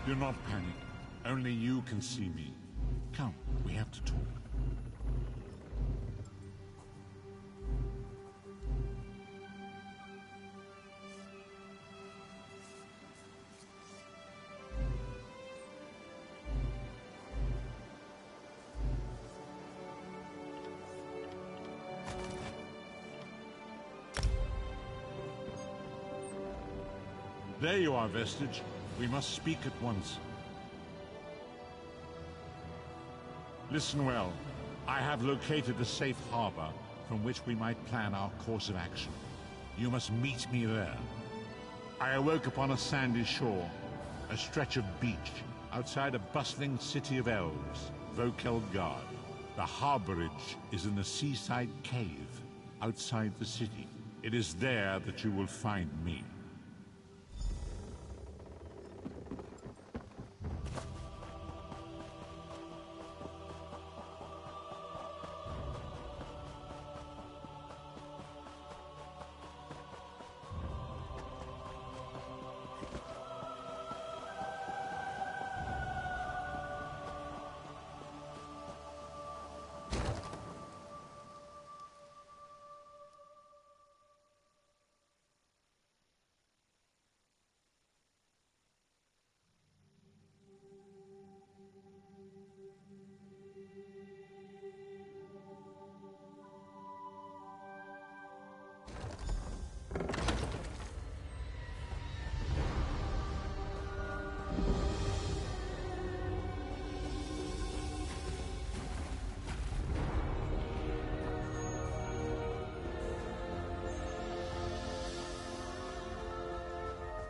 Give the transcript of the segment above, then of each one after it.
Do not panic. Only you can see me. Come, we have to talk. There you are, Vestige. We must speak at once. Listen well. I have located a safe harbor from which we might plan our course of action. You must meet me there. I awoke upon a sandy shore, a stretch of beach, outside a bustling city of elves, Vokelgard. The harborage is in a seaside cave outside the city. It is there that you will find me.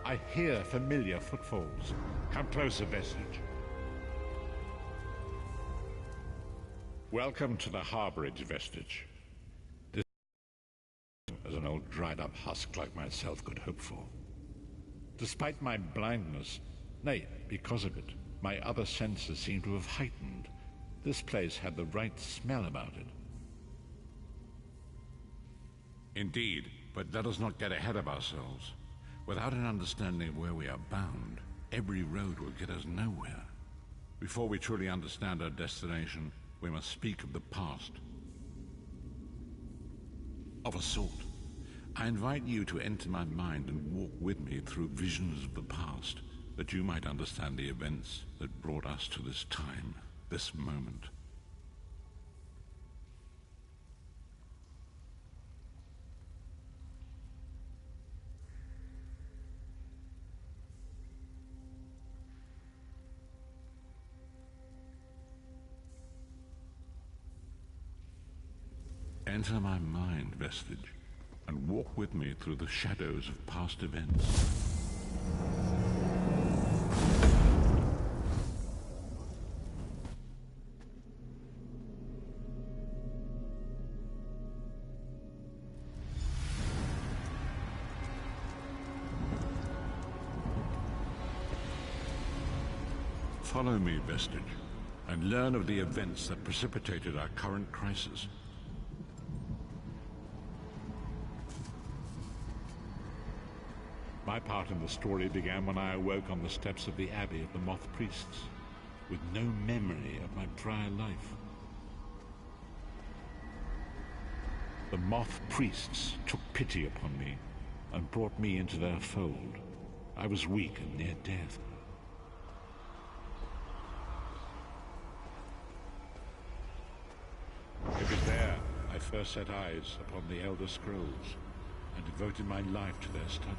I hear familiar footfalls. Come closer, Vestige. Welcome to the harborage, Vestige. This as an old dried-up husk like myself could hope for. Despite my blindness, nay, because of it, my other senses seem to have heightened. This place had the right smell about it. Indeed, but let us not get ahead of ourselves. Without an understanding of where we are bound, every road will get us nowhere. Before we truly understand our destination, we must speak of the past. Of a sort. I invite you to enter my mind and walk with me through visions of the past, that you might understand the events that brought us to this time, this moment. Enter my mind, Vestige, and walk with me through the shadows of past events. Follow me, Vestige, and learn of the events that precipitated our current crisis. My part in the story began when I awoke on the steps of the Abbey of the Moth Priests, with no memory of my prior life. The Moth Priests took pity upon me and brought me into their fold. I was weak and near death. It was there I first set eyes upon the Elder Scrolls and devoted my life to their study.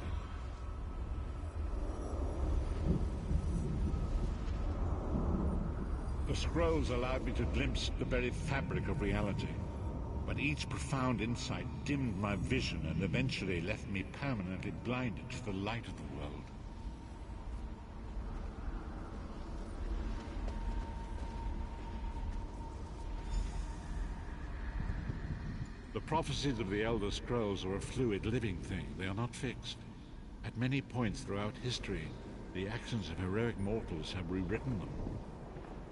The scrolls allowed me to glimpse the very fabric of reality, but each profound insight dimmed my vision and eventually left me permanently blinded to the light of the world. The prophecies of the Elder Scrolls are a fluid, living thing. They are not fixed. At many points throughout history, the actions of heroic mortals have rewritten them.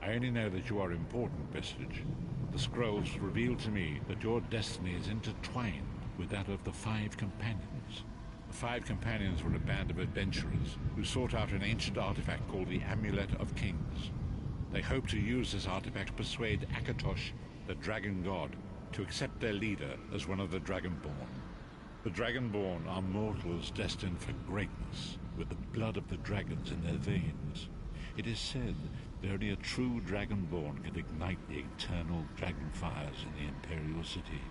I only know that you are important, Vestige. The scrolls reveal to me that your destiny is intertwined with that of the 5 companions. The five companions were a band of adventurers who sought out an ancient artifact called the Amulet of Kings. They hoped to use this artifact to persuade Akatosh, the dragon god, to accept their leader as one of the Dragonborn. The Dragonborn are mortals destined for greatness, with the blood of the dragons in their veins. It is said that only a true Dragonborn can ignite the eternal dragon fires in the Imperial City.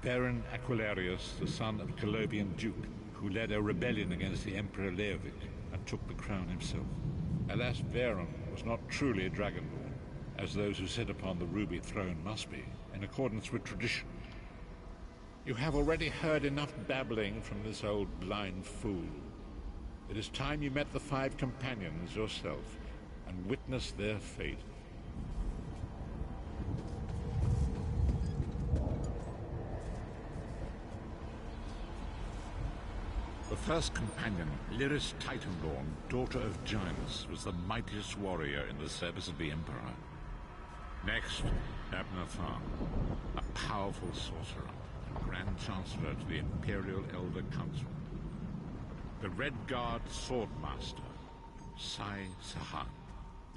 Baron Aquilarius, the son of a Colovian duke, who led a rebellion against the Emperor Leovic and took the crown himself. Alas, Varen was not truly a Dragonborn, as those who sit upon the ruby throne must be, in accordance with tradition. You have already heard enough babbling from this old blind fool. It is time you met the five companions yourself and witnessed their fate. The first companion, Lyris Titanborn, daughter of giants, was the mightiest warrior in the service of the Emperor. Next, Abner Tharn, a powerful sorcerer and Grand Chancellor to the Imperial Elder Council. The Red Guard Swordmaster, Sai Sahan,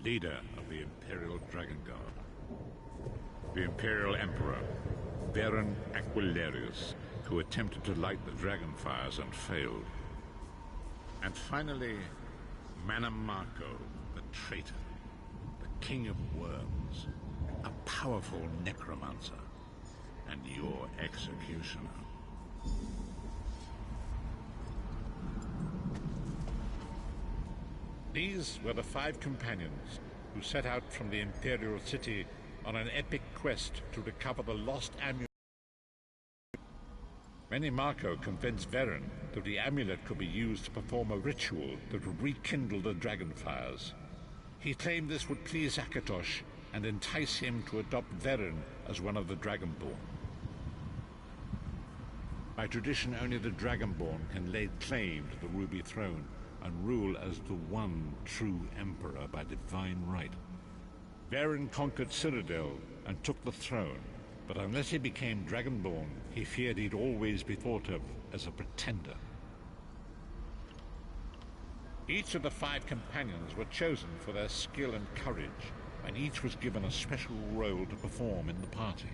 leader of the Imperial Dragon Guard. The Imperial Emperor, Baron Aquilarius, who attempted to light the dragon fires and failed. And finally, Manamako, the traitor, the king of worms, a powerful necromancer, and your executioner. These were the five companions who set out from the Imperial City on an epic quest to recover the lost amulet. Manamako convinced Varen that the amulet could be used to perform a ritual that would rekindle the dragon fires. He claimed this would please Akatosh and entice him to adopt Varen as one of the Dragonborn. By tradition, only the Dragonborn can lay claim to the Ruby Throne and rule as the one true Emperor by divine right. Varen conquered Cyrodiil and took the throne, but unless he became Dragonborn, he feared he'd always be thought of as a pretender. Each of the five companions were chosen for their skill and courage, and each was given a special role to perform in the party.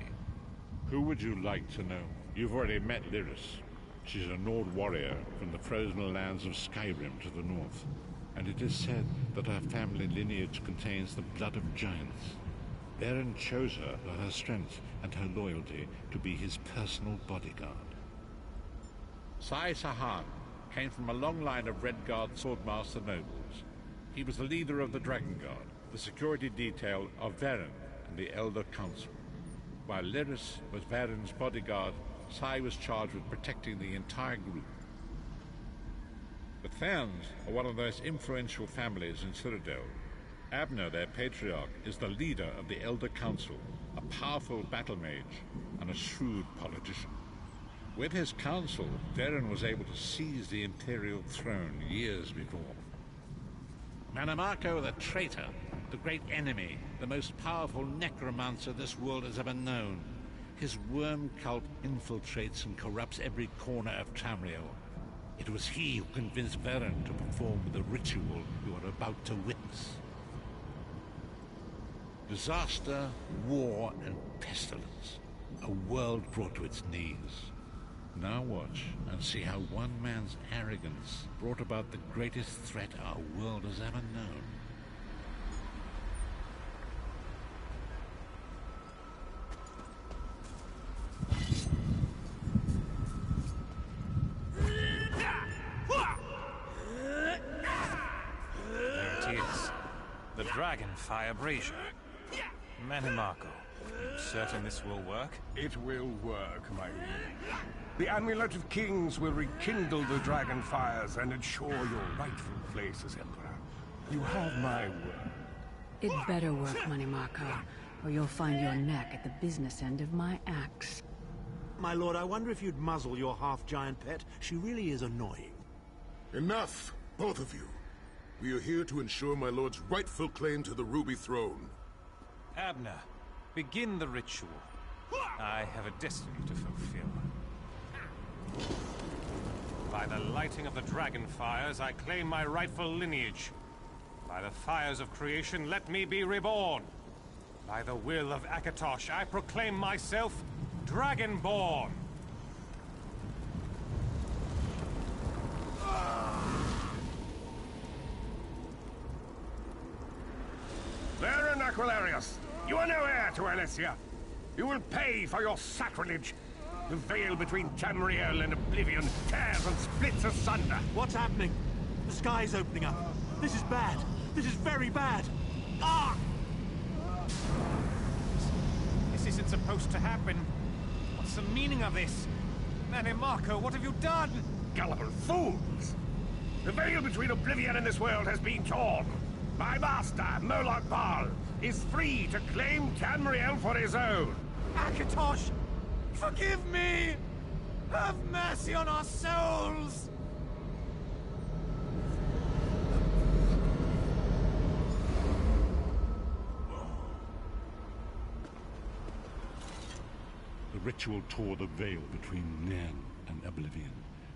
Who would you like to know? You've already met Lyris. She's a Nord warrior from the frozen lands of Skyrim to the north, and it is said that her family lineage contains the blood of giants. Varen chose her for her strength and her loyalty to be his personal bodyguard. Sai Sahan came from a long line of Red Guard swordmaster nobles. He was the leader of the Dragon Guard, the security detail of Varen and the Elder Council. While Lyris was Varen's bodyguard, Sai was charged with protecting the entire group. The Therns are one of the most influential families in Cyrodiil. Abner, their patriarch, is the leader of the Elder Council, a powerful battle mage and a shrewd politician. With his council, Varen was able to seize the Imperial throne years before. Manamako the traitor, the great enemy, the most powerful necromancer this world has ever known. His worm cult infiltrates and corrupts every corner of Tamriel. It was he who convinced Varen to perform the ritual you are about to witness. Disaster, war, and pestilence. A world brought to its knees. Now watch and see how one man's arrogance brought about the greatest threat our world has ever known. There it is. The Dragonfire Brazier. Manamako, you certain this will work? It will work, my liege. The Amulet of Kings will rekindle the dragon fires and ensure your rightful place as Emperor. You have my word. It better work, Manamako, or you'll find your neck at the business end of my axe. My lord, I wonder if you'd muzzle your half-giant pet. She really is annoying. Enough, both of you. We are here to ensure my lord's rightful claim to the Ruby Throne. Abner, begin the ritual. I have a destiny to fulfill. By the lighting of the dragon fires, I claim my rightful lineage. By the fires of creation, let me be reborn. By the will of Akatosh, I proclaim myself Dragonborn. Baron Aquilarius, you are no heir to Alessia. You will pay for your sacrilege. The veil between Tamriel and Oblivion tears and splits asunder. What's happening? The sky's opening up. This is bad. This is very bad. Ah! This isn't supposed to happen. What's the meaning of this? Manimarco, what have you done? Gullible fools! The veil between Oblivion and this world has been torn. My master, Moloch Baal, is free to claim Tamriel for his own. Akatosh! Forgive me! Have mercy on our souls! The ritual tore the veil between Nan and Oblivion,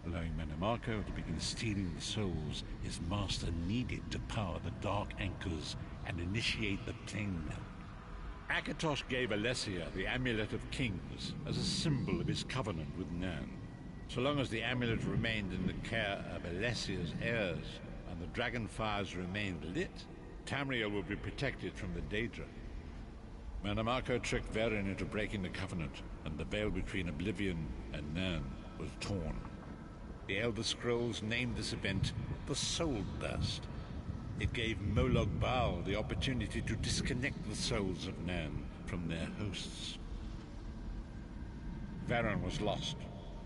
allowing Manimarco to begin stealing the souls his master needed to power the Dark Anchors and initiate the plane melt. Akatosh gave Alessia the Amulet of Kings as a symbol of his covenant with Nan. So long as the amulet remained in the care of Alessia's heirs and the dragon fires remained lit, Tamriel would be protected from the Daedra. Manimarco tricked Varen into breaking the covenant, and the veil between Oblivion and Nan was torn. The Elder Scrolls named this event the Soul Burst. It gave Moloch Baal the opportunity to disconnect the souls of Nan from their hosts. Varen was lost.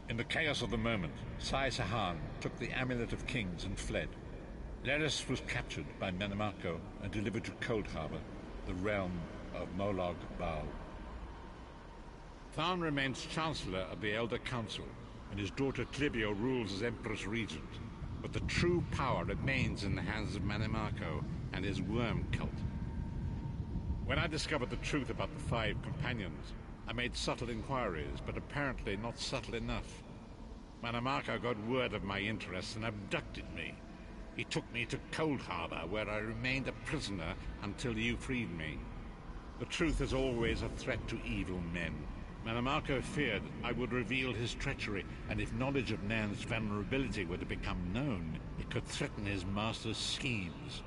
In the chaos of the moment, Sai Sahan took the Amulet of Kings and fled. Leris was captured by Manimarco and delivered to Cold Harbor, the realm of Moloch Baal. Tharn remains Chancellor of the Elder Council, and his daughter Clivio rules as Empress Regent. But the true power remains in the hands of Manimarco and his worm cult. When I discovered the truth about the 5 companions, I made subtle inquiries, but apparently not subtle enough. Manimarco got word of my interests and abducted me. He took me to Cold Harbor, where I remained a prisoner until you freed me. The truth is always a threat to evil men. Manimarco feared I would reveal his treachery, and if knowledge of Nan's vulnerability were to become known, it could threaten his master's schemes.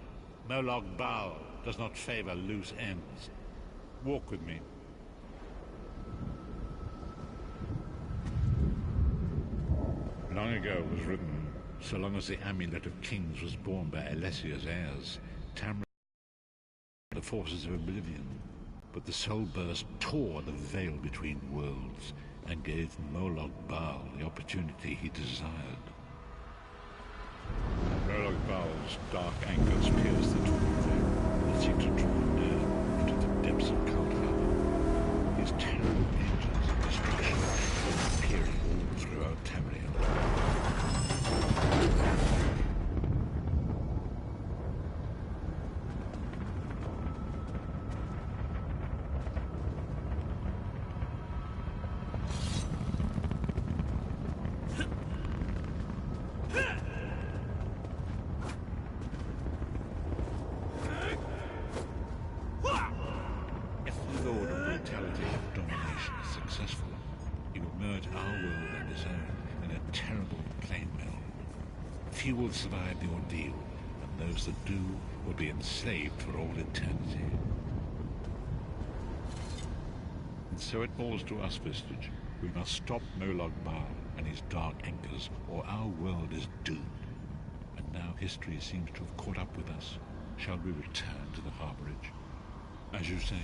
Moloch Baal does not favor loose ends. Walk with me. Long ago was written, so long as the Amulet of Kings was borne by Alessia's heirs, Tamriel the forces of Oblivion. But the Soul Burst tore the veil between worlds and gave Moloch Baal the opportunity he desired. Moloch Baal's dark anchors pierced the torn veil and seemed to draw Nan into the depths of Cold Harbor. His terrible engines of destruction were appearing all throughout Tamriel. Few will survive the ordeal, and those that do will be enslaved for all eternity. And so it falls to us, Vestige. We must stop Moloch Baal and his dark anchors, or our world is doomed. And now history seems to have caught up with us. Shall we return to the harborage? As you say.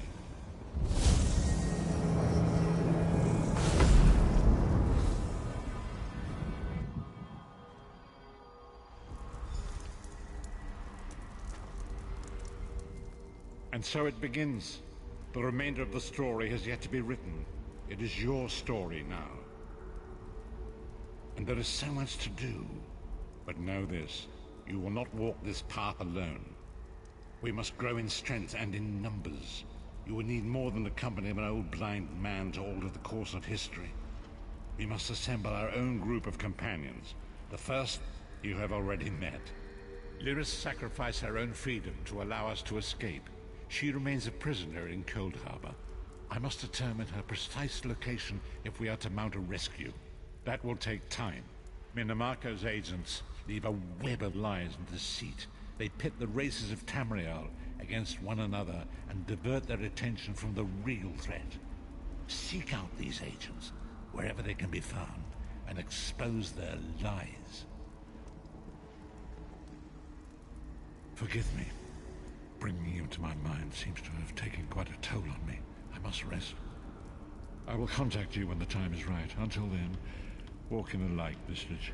And so it begins. The remainder of the story has yet to be written. It is your story now. And there is so much to do. But know this, you will not walk this path alone. We must grow in strength and in numbers. You will need more than the company of an old blind man to alter the course of history. We must assemble our own group of companions, The first you have already met. Lyris sacrificed her own freedom to allow us to escape. She remains a prisoner in Cold Harbor. I must determine her precise location if we are to mount a rescue. That will take time. Minimarco's agents leave a web of lies and deceit. They pit the races of Tamriel against one another and divert their attention from the real threat. Seek out these agents, wherever they can be found, and expose their lies. Forgive me. Bringing you to my mind seems to have taken quite a toll on me. I must rest. I will contact you when the time is right. Until then, walk in the light, Vistage.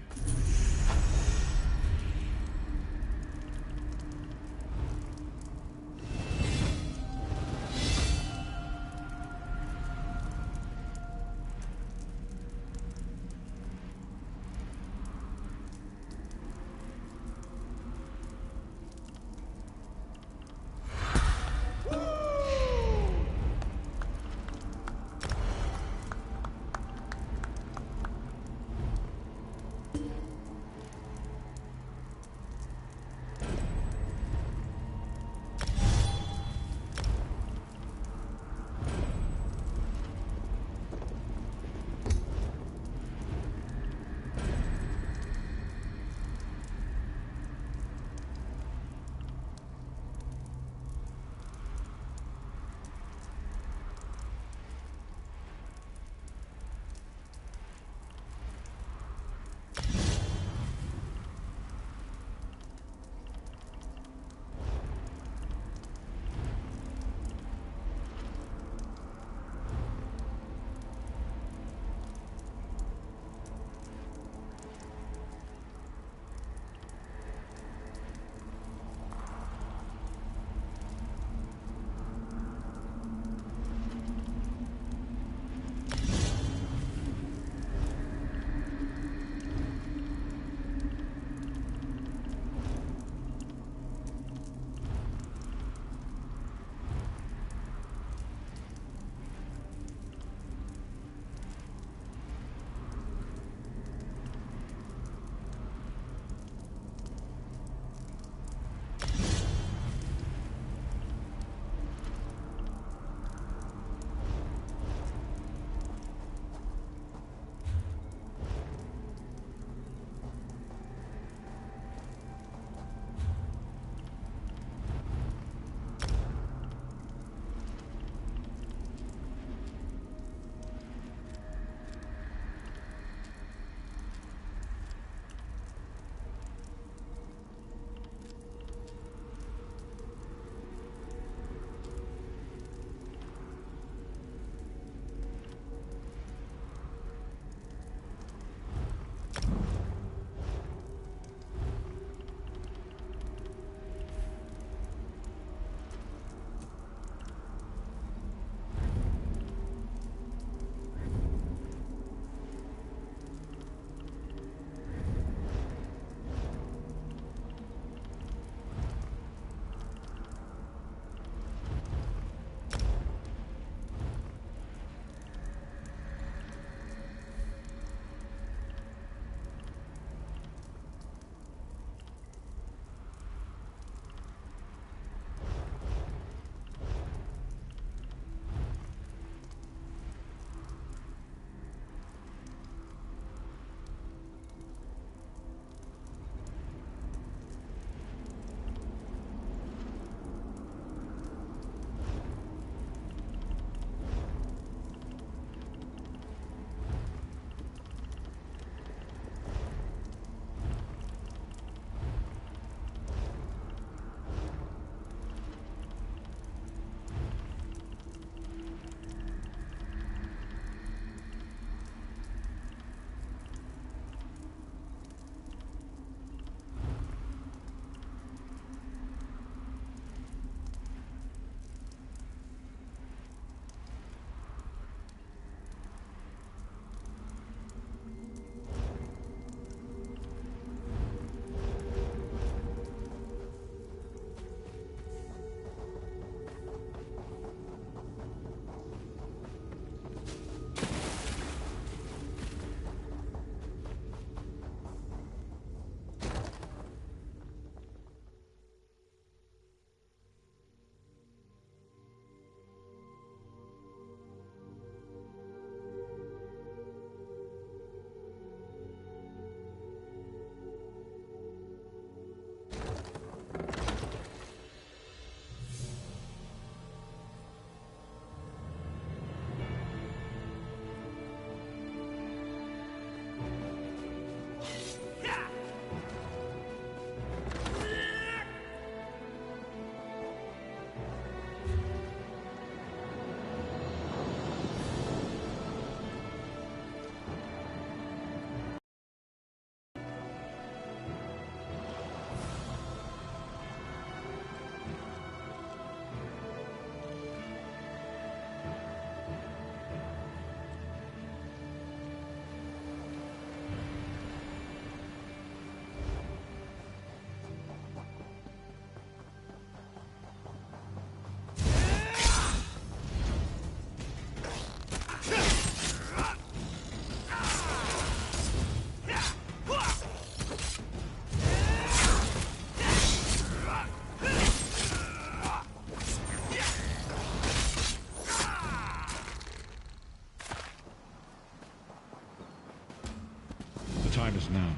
now.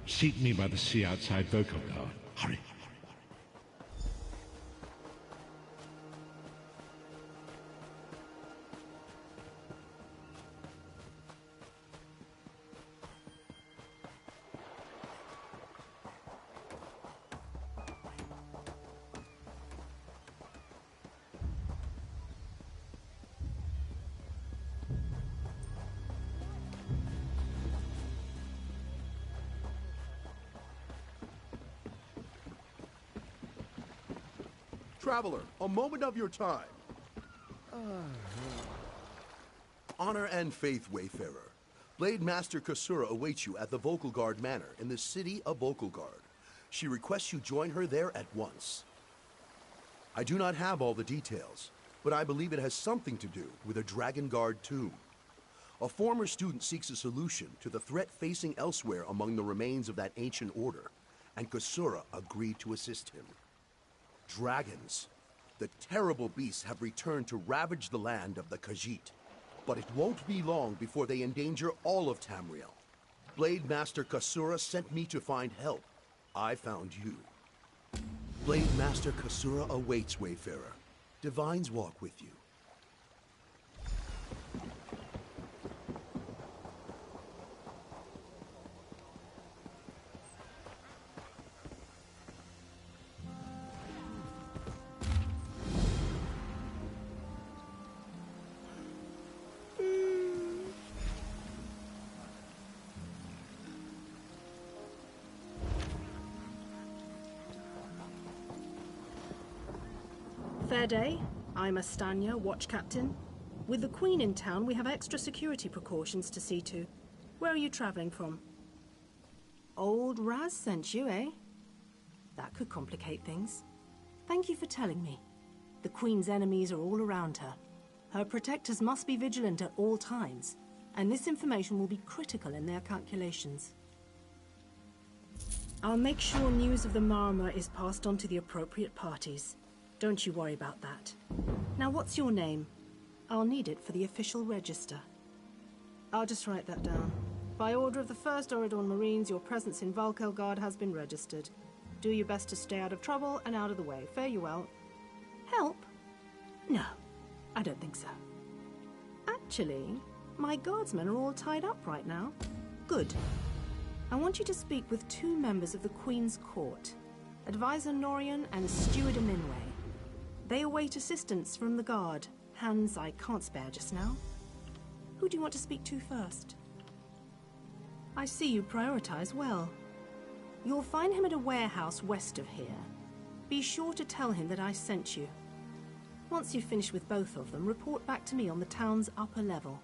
Seat me by the sea outside Vokelgard. Hurry. Traveler, a moment of your time. Honor and faith, Wayfarer. Blade Master Kasura awaits you at the Vokelgard Manor in the city of Vokelgard. She requests you join her there at once. I do not have all the details, but I believe it has something to do with a Dragon Guard tomb. A former student seeks a solution to the threat facing elsewhere among the remains of that ancient order, and Kasura agreed to assist him. Dragons. The terrible beasts have returned to ravage the land of the Khajiit. But it won't be long before they endanger all of Tamriel. Blade Master Kasura sent me to find help. I found you. Blade Master Kasura awaits, Wayfarer. Divines walk with you. Fair day. I'm Astanya, watch captain. With the Queen in town, we have extra security precautions to see to. Where are you traveling from? Old Raz sent you, eh? That could complicate things. Thank you for telling me. The Queen's enemies are all around her. Her protectors must be vigilant at all times, and this information will be critical in their calculations. I'll make sure news of the Marmor is passed on to the appropriate parties. Don't you worry about that. Now, what's your name? I'll need it for the official register. I'll just write that down. By order of the 1st Oridon Marines, your presence in Valkelgard has been registered. Do your best to stay out of trouble and out of the way. Fare you well. Help? No, I don't think so. Actually, my guardsmen are all tied up right now. Good. I want you to speak with 2 members of the Queen's Court, Advisor Norian and Steward Aminway. They await assistance from the guard, hands I can't spare just now. Who do you want to speak to first? I see you prioritize well. You'll find him at a warehouse west of here. Be sure to tell him that I sent you. Once you've finished with both of them, report back to me on the town's upper level.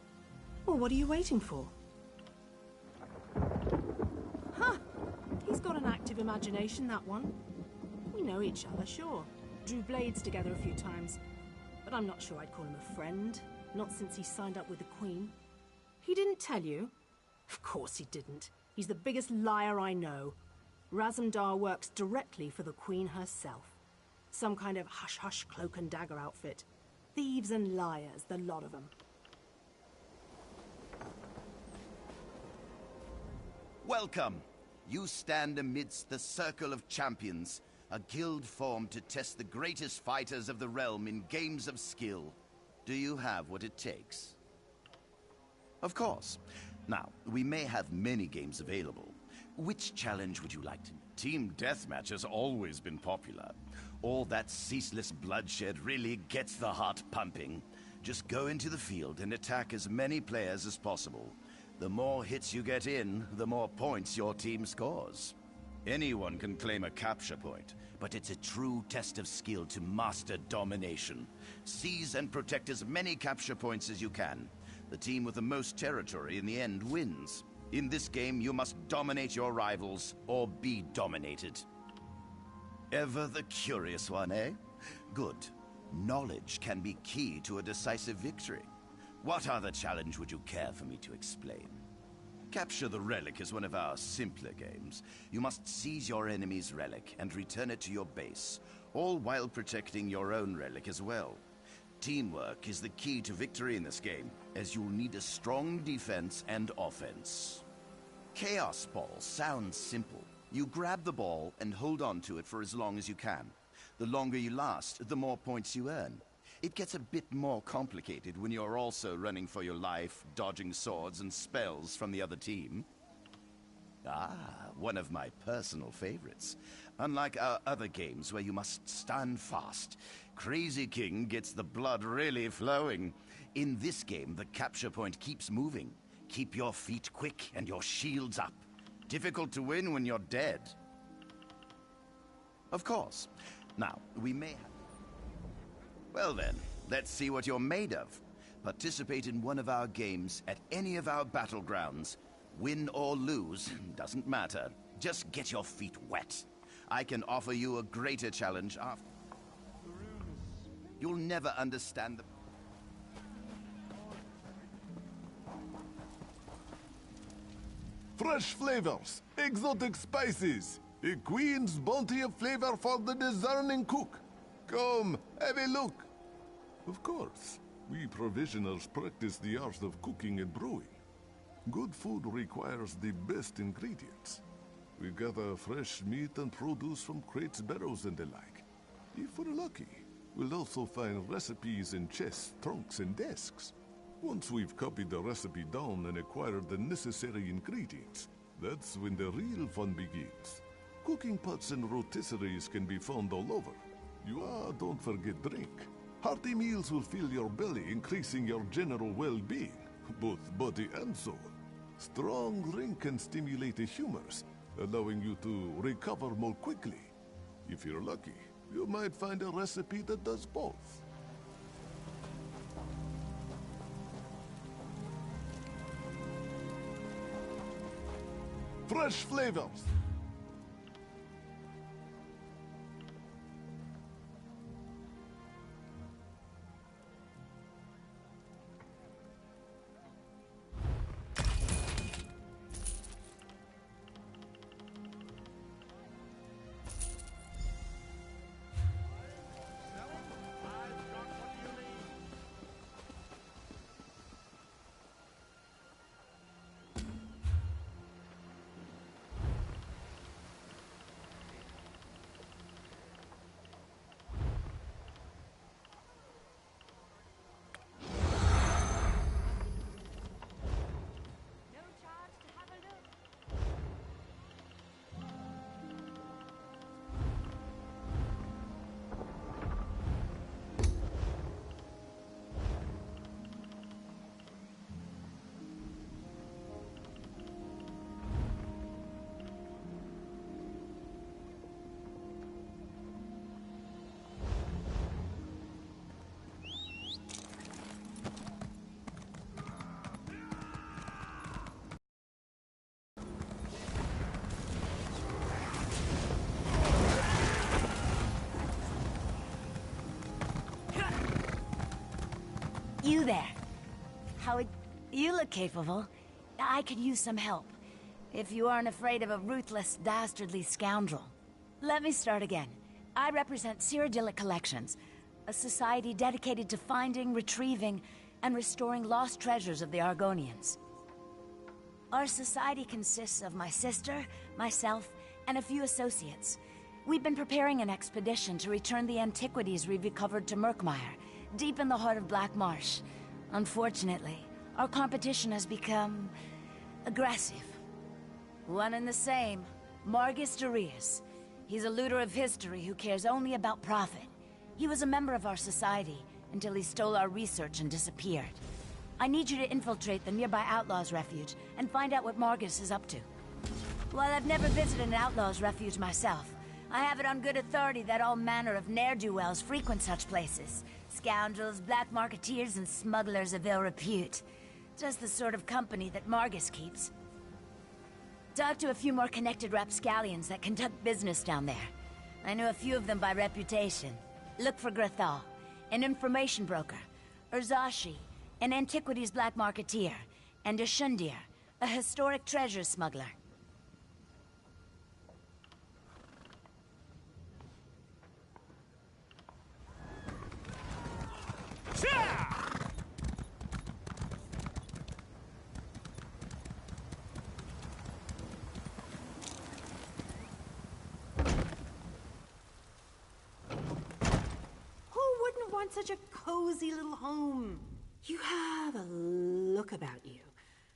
Well, what are you waiting for? Huh! He's got an active imagination, that one. We know each other, sure. Drew blades together a few times. But I'm not sure I'd call him a friend. Not since he signed up with the Queen. He didn't tell you? Of course he didn't. He's the biggest liar I know. Razumdar works directly for the Queen herself. Some kind of hush-hush cloak and dagger outfit. Thieves and liars, the lot of them. Welcome. You stand amidst the Circle of Champions, a guild formed to test the greatest fighters of the realm in games of skill. Do you have what it takes? Of course. Now, we may have many games available. Which challenge would you like to? Team Deathmatch has always been popular. All that ceaseless bloodshed really gets the heart pumping. Just go into the field and attack as many players as possible. The more hits you get in, the more points your team scores. Anyone can claim a capture point, but it's a true test of skill to master domination. Seize and protect as many capture points as you can. The team with the most territory in the end wins. In this game, you must dominate your rivals, or be dominated. Ever the curious one, eh? Good. Knowledge can be key to a decisive victory. What other challenge would you care for me to explain? Capture the Relic is one of our simpler games. You must seize your enemy's relic and return it to your base, all while protecting your own relic as well. Teamwork is the key to victory in this game, as you'll need a strong defense and offense. Chaos Ball sounds simple. You grab the ball and hold on to it for as long as you can. The longer you last, the more points you earn. It gets a bit more complicated when you're also running for your life, dodging swords and spells from the other team. Ah, one of my personal favorites. Unlike our other games where you must stand fast, Crazy King gets the blood really flowing. In this game, the capture point keeps moving. Keep your feet quick and your shields up. Difficult to win when you're dead. Of course. Now, we may have... Well then, let's see what you're made of. Participate in one of our games at any of our battlegrounds. Win or lose, doesn't matter. Just get your feet wet. I can offer you a greater challenge after... You'll never understand the... Fresh flavors, exotic spices, a queen's bounty of flavor for the discerning cook. Come, have a look. Of course, we provisioners practice the art of cooking and brewing. Good food requires the best ingredients. We gather fresh meat and produce from crates, barrows, and the like. If we're lucky, we'll also find recipes in chests, trunks, and desks. Once we've copied the recipe down and acquired the necessary ingredients, that's when the real fun begins. Cooking pots and rotisseries can be found all over. Don't forget drink. Hearty meals will fill your belly, increasing your general well-being, both body and soul. Strong drink can stimulate the humors, allowing you to recover more quickly. If you're lucky, you might find a recipe that does both. Fresh flavors. You there. Howard, you look capable. I could use some help. If you aren't afraid of a ruthless, dastardly scoundrel. Let me start again. I represent Cyrodiilic Collections, a society dedicated to finding, retrieving, and restoring lost treasures of the Argonians. Our society consists of my sister, myself, and a few associates. We've been preparing an expedition to return the antiquities we've recovered to Murkmire, deep in the heart of Black Marsh. Unfortunately, our competition has become... aggressive. One and the same, Margus Darius. He's a looter of history who cares only about profit. He was a member of our society until he stole our research and disappeared. I need you to infiltrate the nearby Outlaws' Refuge and find out what Margus is up to. While I've never visited an Outlaws' Refuge myself, I have it on good authority that all manner of ne'er-do-wells frequent such places. Scoundrels, black marketeers, and smugglers of ill repute. Just the sort of company that Margus keeps. Talk to a few more connected rapscallions that conduct business down there. I know a few of them by reputation. Look for Grathal, an information broker. Urzashi, an antiquities black marketeer. And Ashundir, a historic treasure smuggler. want such a cozy little home. You have a look about you.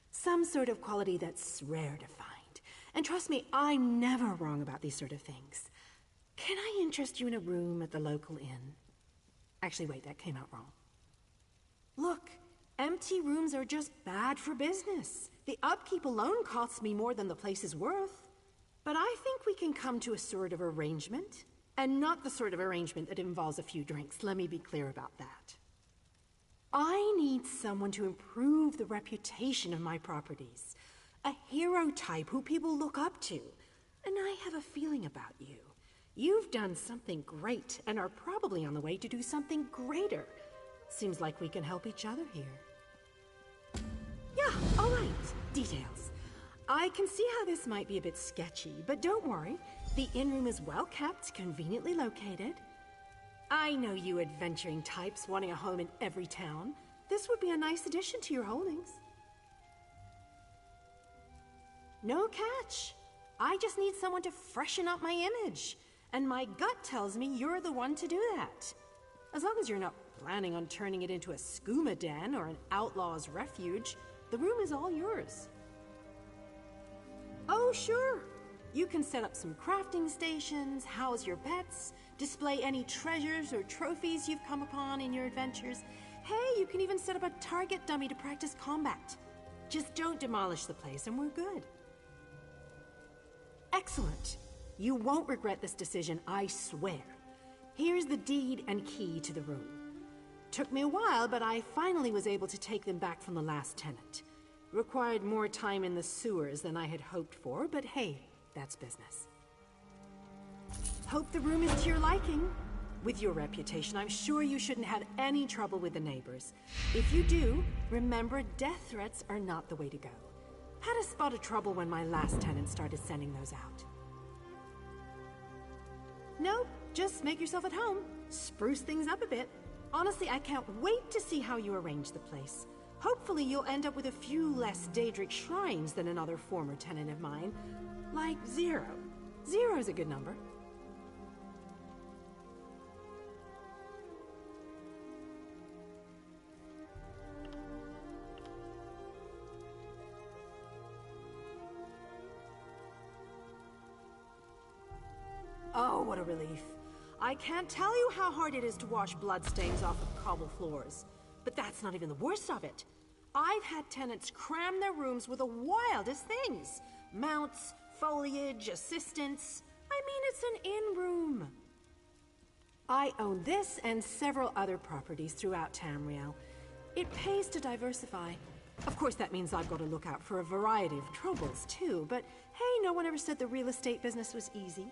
Some sort of quality that's rare to find. And trust me, I'm never wrong about these sort of things. Can I interest you in a room at the local inn? Actually, wait, that came out wrong. Look, empty rooms are just bad for business. The upkeep alone costs me more than the place is worth. But I think we can come to a sort of arrangement. And not the sort of arrangement that involves a few drinks. Let me be clear about that. I need someone to improve the reputation of my properties. A hero type who people look up to. And I have a feeling about you. You've done something great and are probably on the way to do something greater. Seems like we can help each other here. Yeah, all right. Details. I can see how this might be a bit sketchy, but don't worry. The inn room is well kept, conveniently located. I know you adventuring types wanting a home in every town. This would be a nice addition to your holdings. No catch. I just need someone to freshen up my image. And my gut tells me you're the one to do that. As long as you're not planning on turning it into a skooma den or an outlaw's refuge, the room is all yours. Oh, sure. You can set up some crafting stations, house your pets, display any treasures or trophies you've come upon in your adventures. Hey, you can even set up a target dummy to practice combat. Just don't demolish the place and we're good. Excellent. You won't regret this decision, I swear. Here's the deed and key to the room. Took me a while, but I finally was able to take them back from the last tenant. Required more time in the sewers than I had hoped for, but hey, that's business. Hope the room is to your liking. With your reputation, I'm sure you shouldn't have any trouble with the neighbors. If you do, remember death threats are not the way to go. Had a spot of trouble when my last tenant started sending those out. Nope, just make yourself at home. Spruce things up a bit. Honestly, I can't wait to see how you arrange the place. Hopefully you'll end up with a few less Daedric shrines than another former tenant of mine. Like 0. 0's a good number. Oh, what a relief. I can't tell you how hard it is to wash bloodstains off of cobble floors. But that's not even the worst of it. I've had tenants cram their rooms with the wildest things. Mounts, foliage, assistants. I mean, it's an inn room. I own this and several other properties throughout Tamriel. It pays to diversify. Of course, that means I've got to look out for a variety of troubles, too. But hey, no one ever said the real estate business was easy.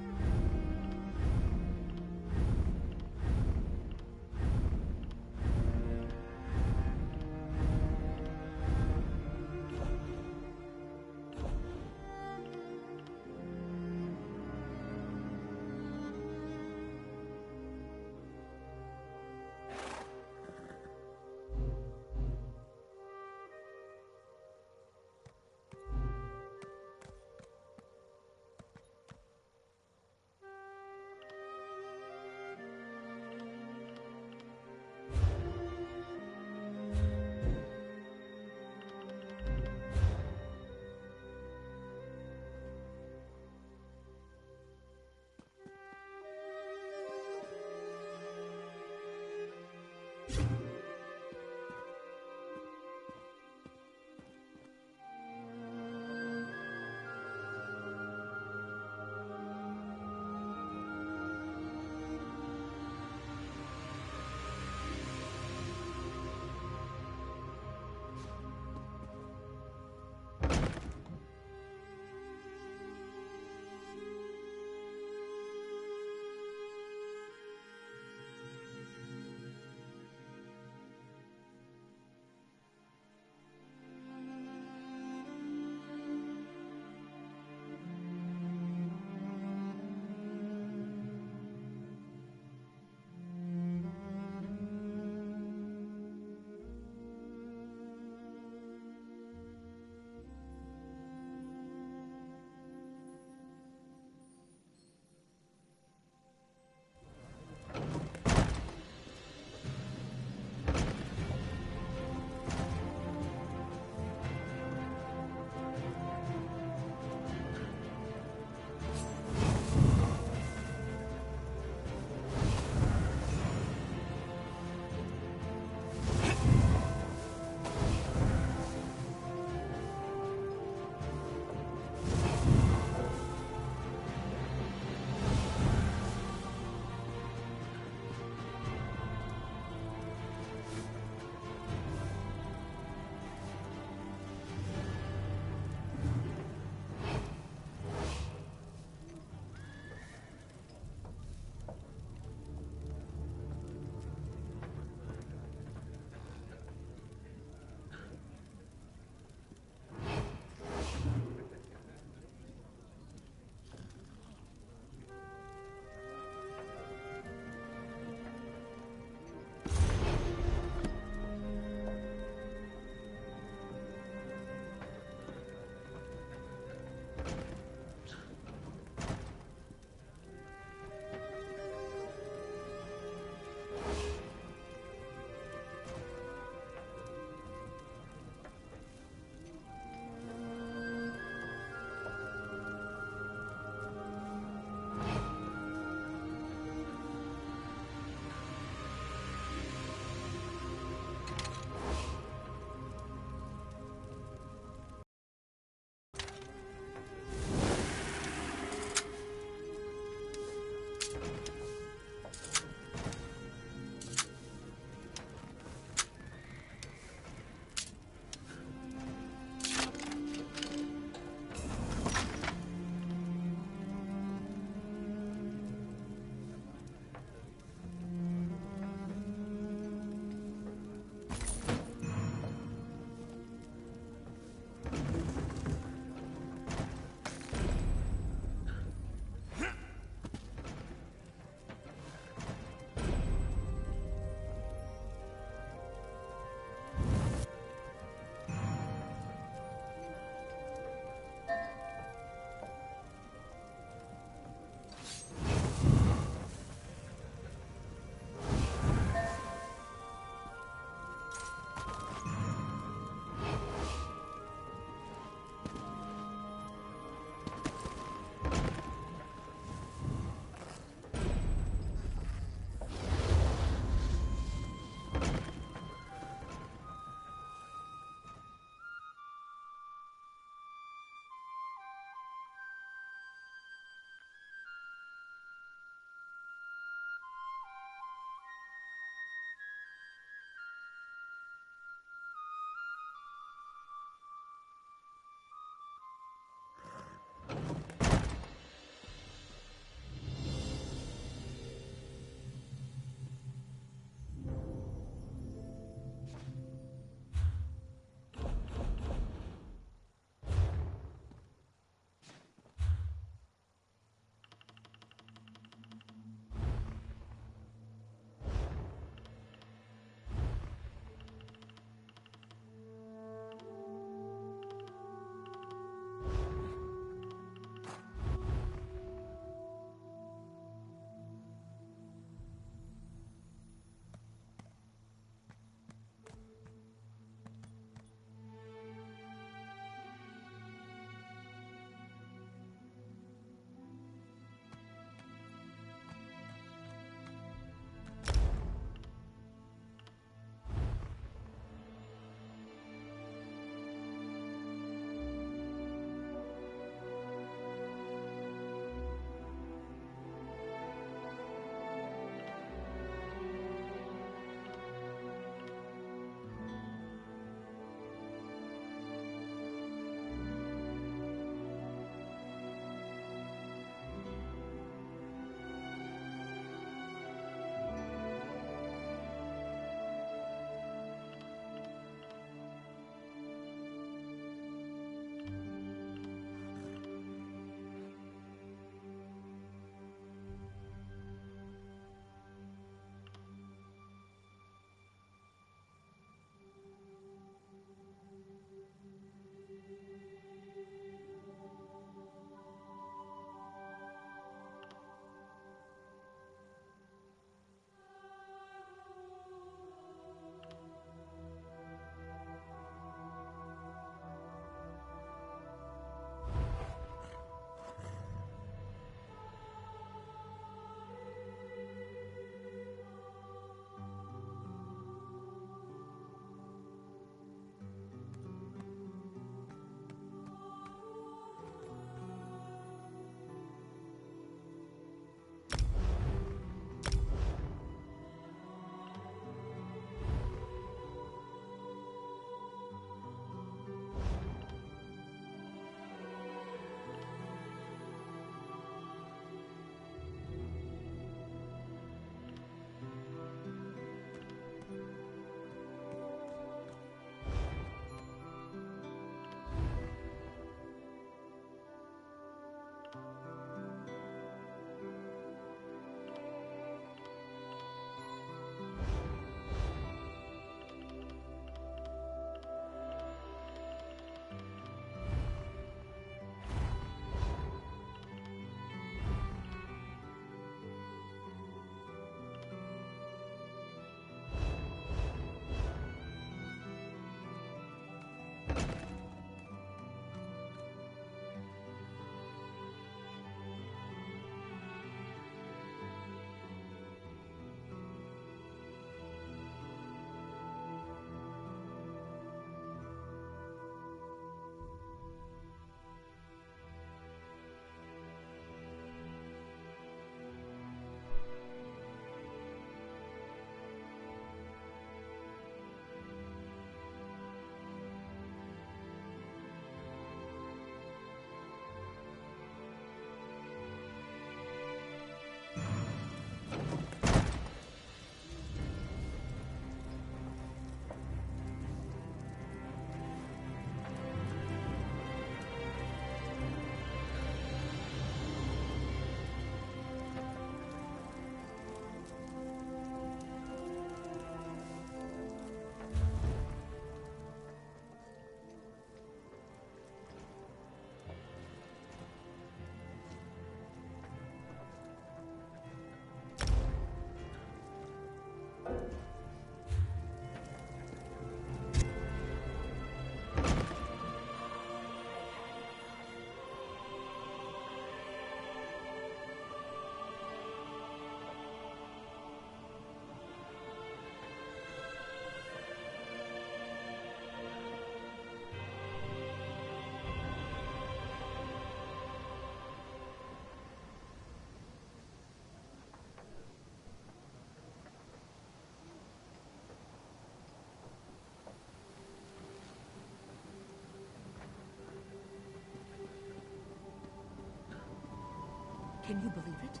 Can you believe it?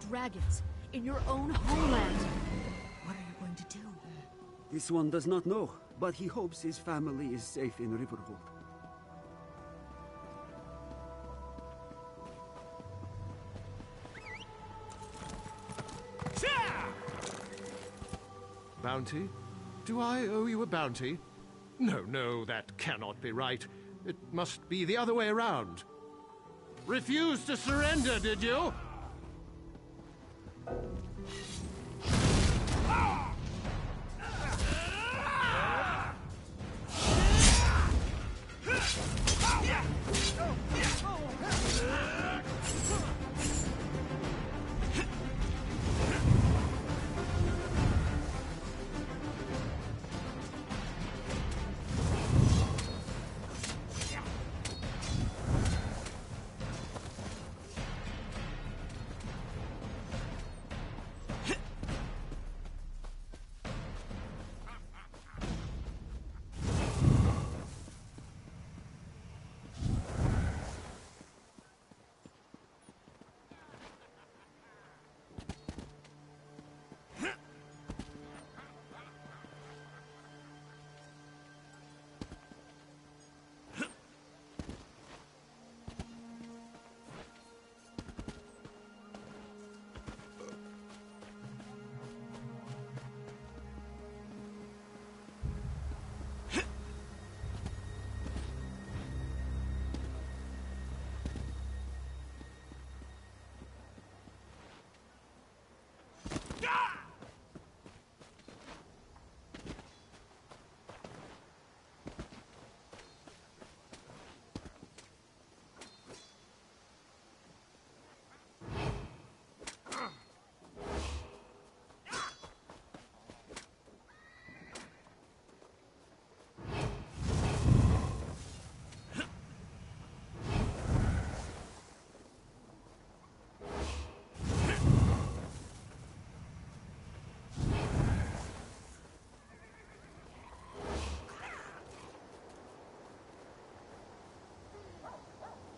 Dragons, in your own homeland! What are you going to do? This one does not know, but he hopes his family is safe in Riverhold. Bounty? Do I owe you a bounty? No, no, that cannot be right. It must be the other way around. Refused to surrender, did you?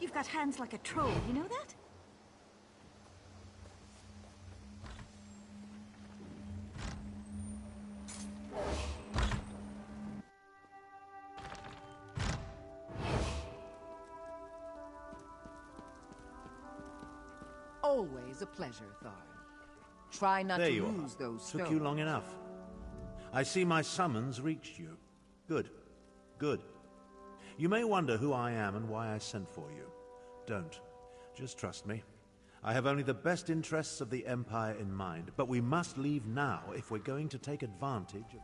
You've got hands like a troll, you know that? Always a pleasure, Tharn. Try not There to you lose are. those stones. Took you long enough. I see my summons reached you. Good. Good. You may wonder who I am and why I sent for you. Don't. Just trust me. I have only the best interests of the Empire in mind, but we must leave now if we're going to take advantage of...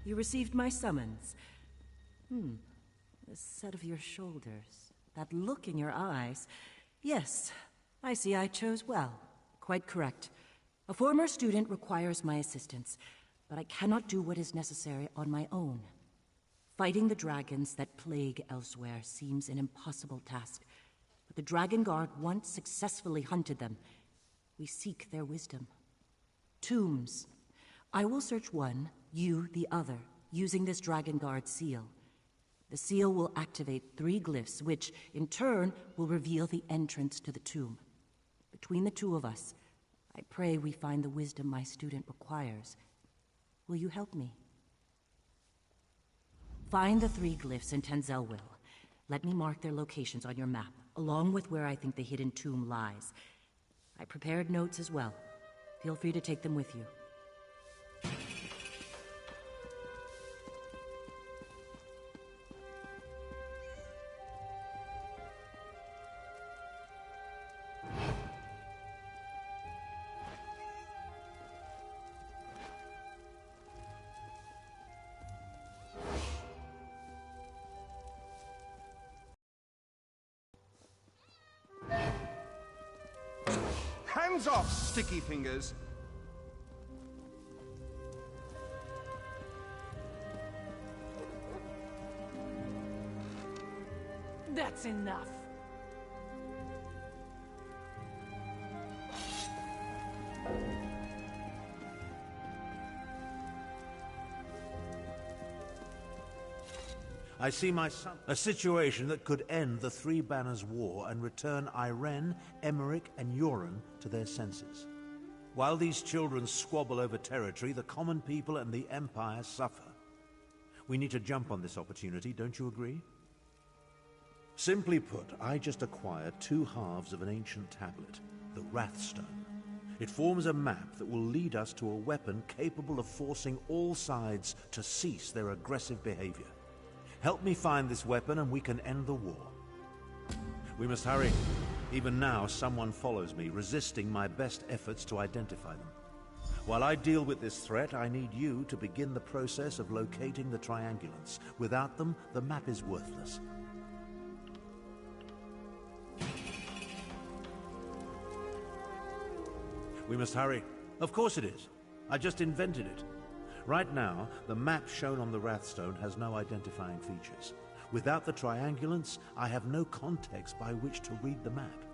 You received my summons. The set of your shoulders, that look in your eyes. Yes, I see I chose well. Quite correct. A former student requires my assistance, but I cannot do what is necessary on my own. Fighting the dragons that plague elsewhere seems an impossible task, but the Dragon Guard once successfully hunted them. We seek their wisdom. Tombs. I will search one, you the other, using this Dragon Guard seal. The seal will activate 3 glyphs, which, in turn, will reveal the entrance to the tomb. Between the two of us, I pray we find the wisdom my student requires. Will you help me? Find the 3 glyphs in Tenzelwil. Let me mark their locations on your map, along with where I think the hidden tomb lies. I prepared notes as well. Feel free to take them with you. Hands off, sticky fingers! That's enough. I see my son. A situation that could end the Three Banners War and return Irene, Emmerich, and Yoren to their senses. While these children squabble over territory, the common people and the Empire suffer. We need to jump on this opportunity, don't you agree? Simply put, I just acquired 2 halves of an ancient tablet, the Wrathstone. It forms a map that will lead us to a weapon capable of forcing all sides to cease their aggressive behavior. Help me find this weapon and we can end the war. We must hurry. Even now, someone follows me, resisting my best efforts to identify them. While I deal with this threat, I need you to begin the process of locating the triangulants. Without them, the map is worthless. We must hurry. Of course it is. I just invented it. Right now, the map shown on the Wrathstone has no identifying features. Without the triangulants, I have no context by which to read the map.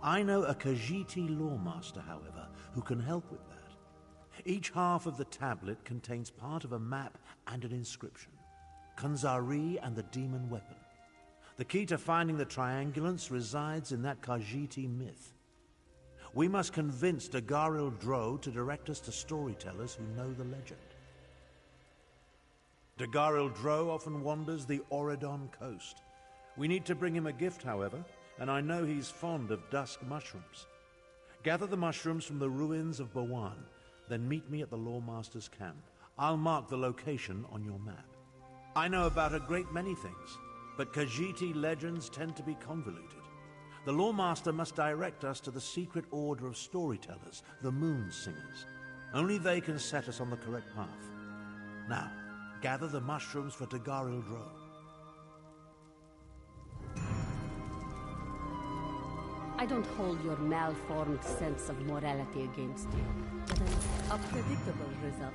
I know a Khajiiti lawmaster, however, who can help with that. Each half of the tablet contains part of a map and an inscription. Khanzari and the demon weapon. The key to finding the triangulants resides in that Khajiiti myth. We must convince Dagoril Dro to direct us to storytellers who know the legend. Dagoril Dro often wanders the Oredon coast. We need to bring him a gift, however, and I know he's fond of dusk mushrooms. Gather the mushrooms from the ruins of Bawan, then meet me at the Lawmaster's camp. I'll mark the location on your map. I know about a great many things, but Khajiiti legends tend to be convoluted. The Lawmaster must direct us to the secret order of storytellers, the Moon Singers. Only they can set us on the correct path. Now, gather the mushrooms for Dagoril Dro. I don't hold your malformed sense of morality against you, but a predictable result.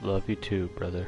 Love you too, brother.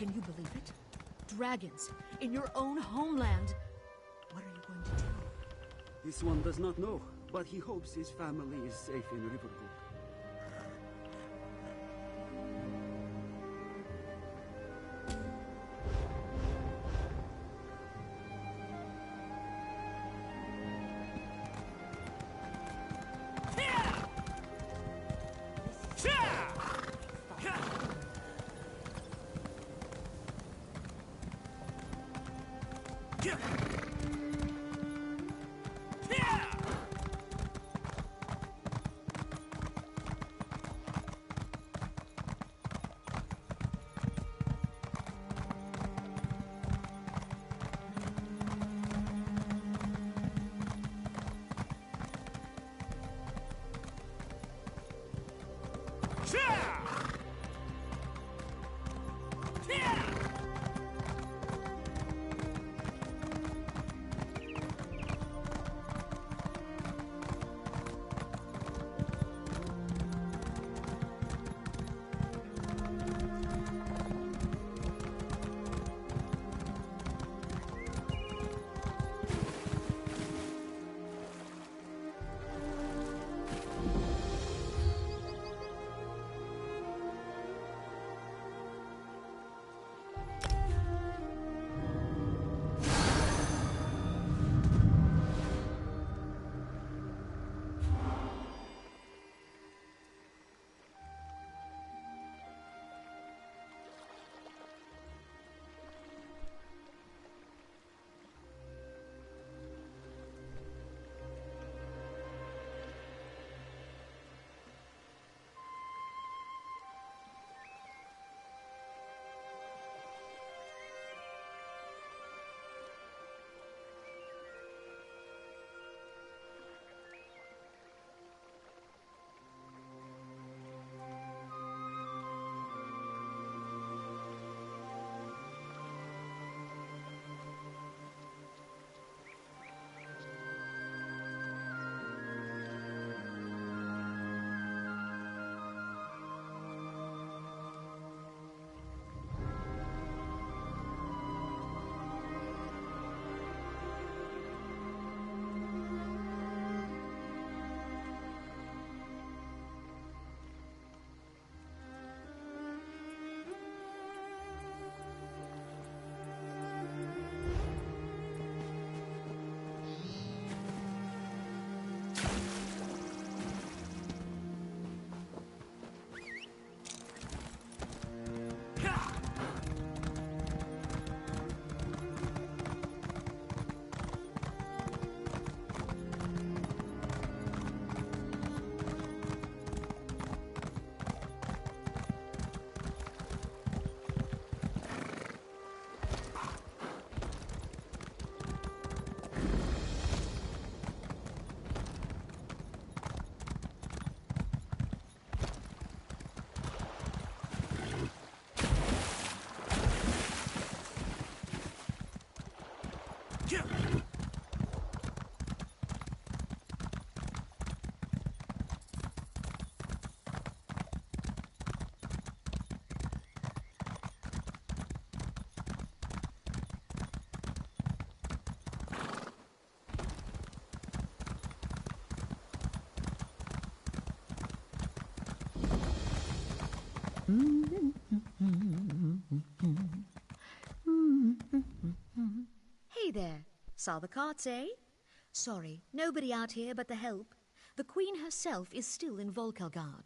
Can you believe it? Dragons, in your own homeland. What are you going to do? This one does not know, but he hopes his family is safe in Riverwood. Hey there. Saw the carts, eh? Sorry, nobody out here but the help. The Queen herself is still in Volkelgard.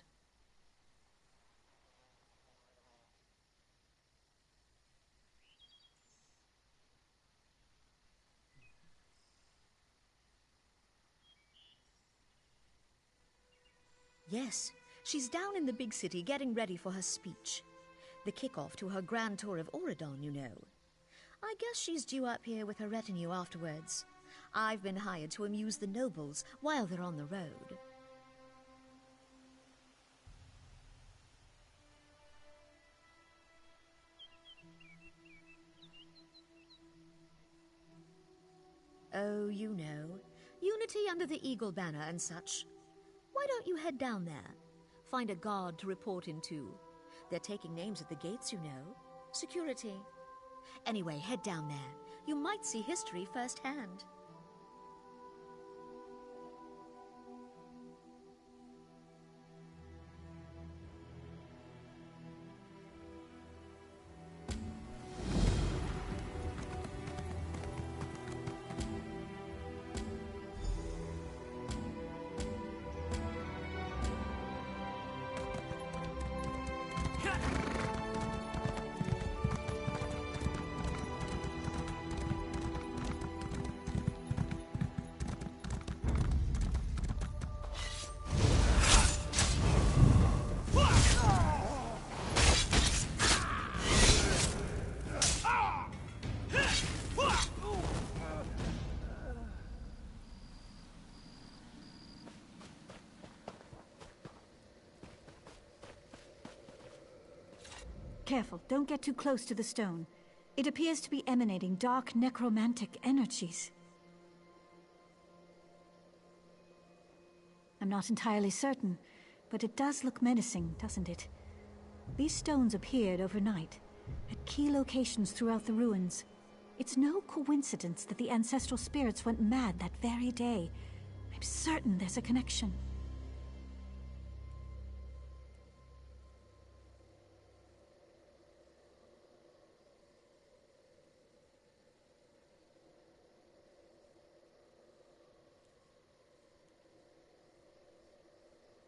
Yes, she's down in the big city getting ready for her speech. The kickoff to her grand tour of Auradon, you know. I guess she's due up here with her retinue afterwards. I've been hired to amuse the nobles while they're on the road. Oh, you know. Unity under the Eagle banner and such. Why don't you head down there? Find a guard to report into. They're taking names at the gates, you know. security. Anyway, head down there. You might see history firsthand. Careful, don't get too close to the stone. It appears to be emanating dark necromantic energies. I'm not entirely certain, but it does look menacing, doesn't it? These stones appeared overnight, at key locations throughout the ruins. It's no coincidence that the ancestral spirits went mad that very day. I'm certain there's a connection.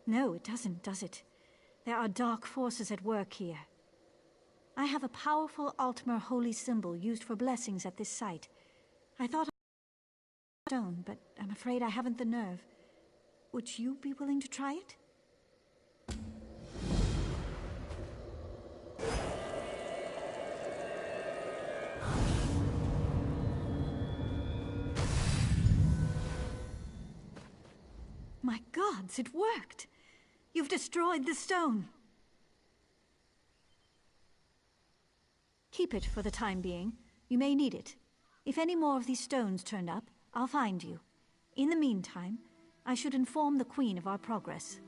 No, it doesn't, does it? There are dark forces at work here. I have a powerful Altmer holy symbol used for blessings at this site. I thought I stone, but I'm afraid I haven't the nerve. Would you be willing to try it? My gods, it worked! You've destroyed the stone! Keep it for the time being. You may need it. If any more of these stones turn up, I'll find you. In the meantime, I should inform the Queen of our progress.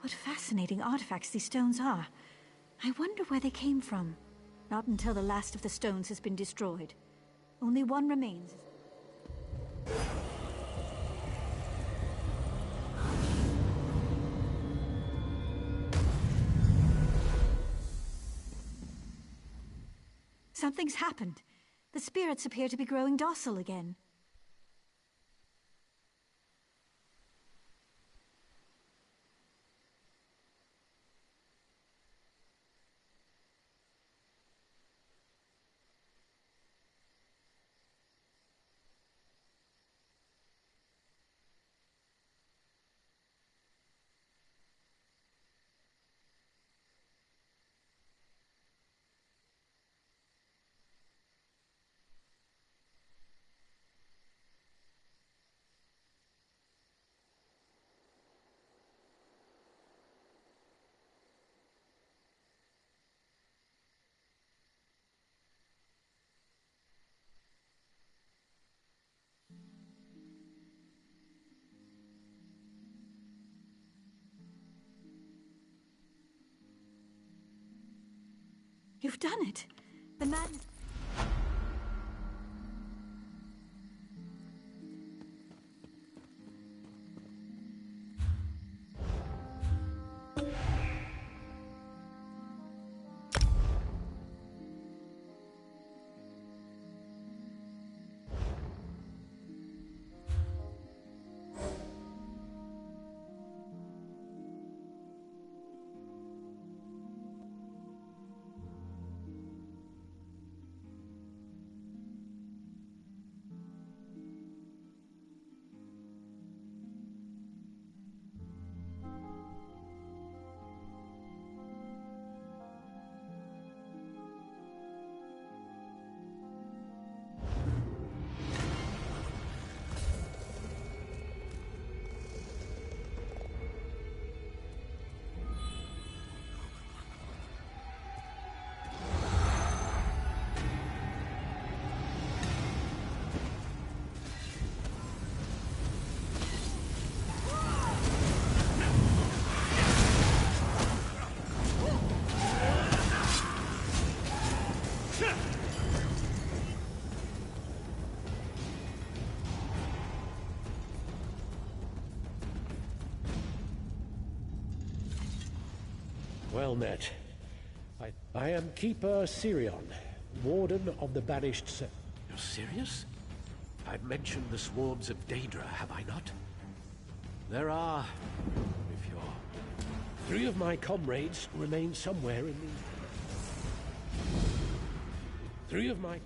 What fascinating artifacts these stones are. I wonder where they came from. Not until the last of the stones has been destroyed. Only one remains. Something's happened. The spirits appear to be growing docile again. You've done it. The man... Well met. I am Keeper Sirion, Warden of the Banished You're serious? I've mentioned the swarms of Daedra, have I not? There are, if you're... 3 of my comrades remain somewhere in the... 3 of my...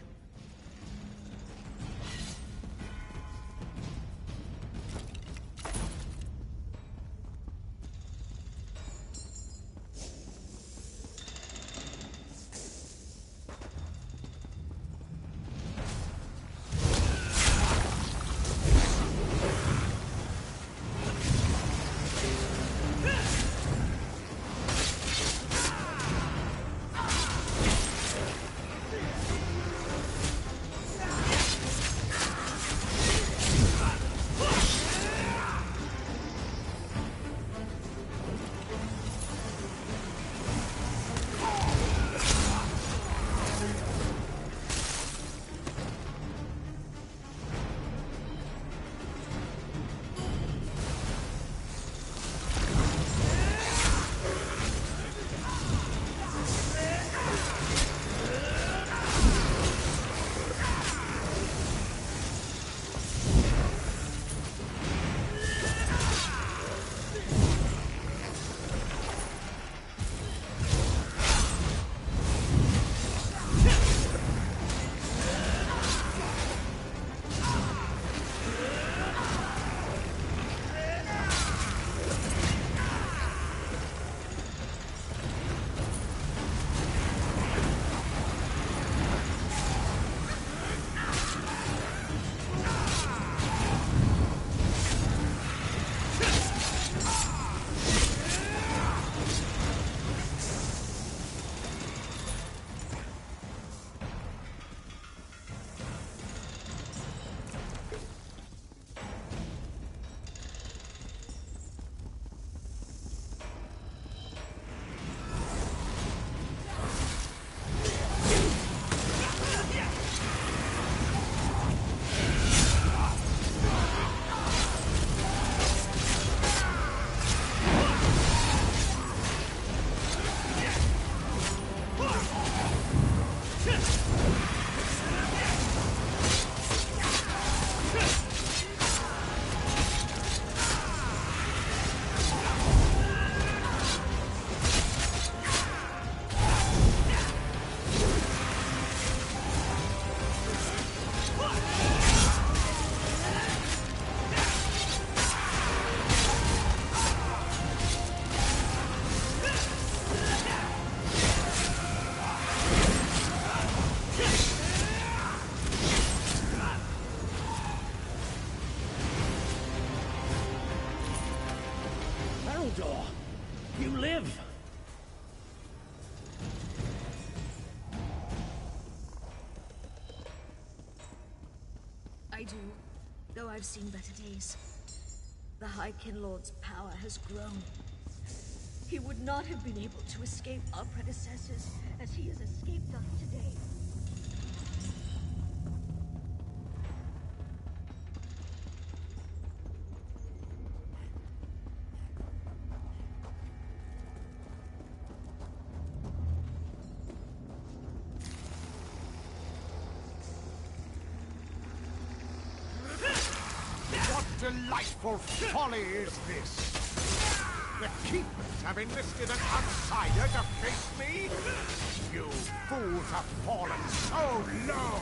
I do, though I've seen better days. The High Kinlord's power has grown. He would not have been able to escape our predecessors as he has escaped us today. Delightful folly is this? The Keepers have enlisted an outsider to face me? You fools have fallen so low!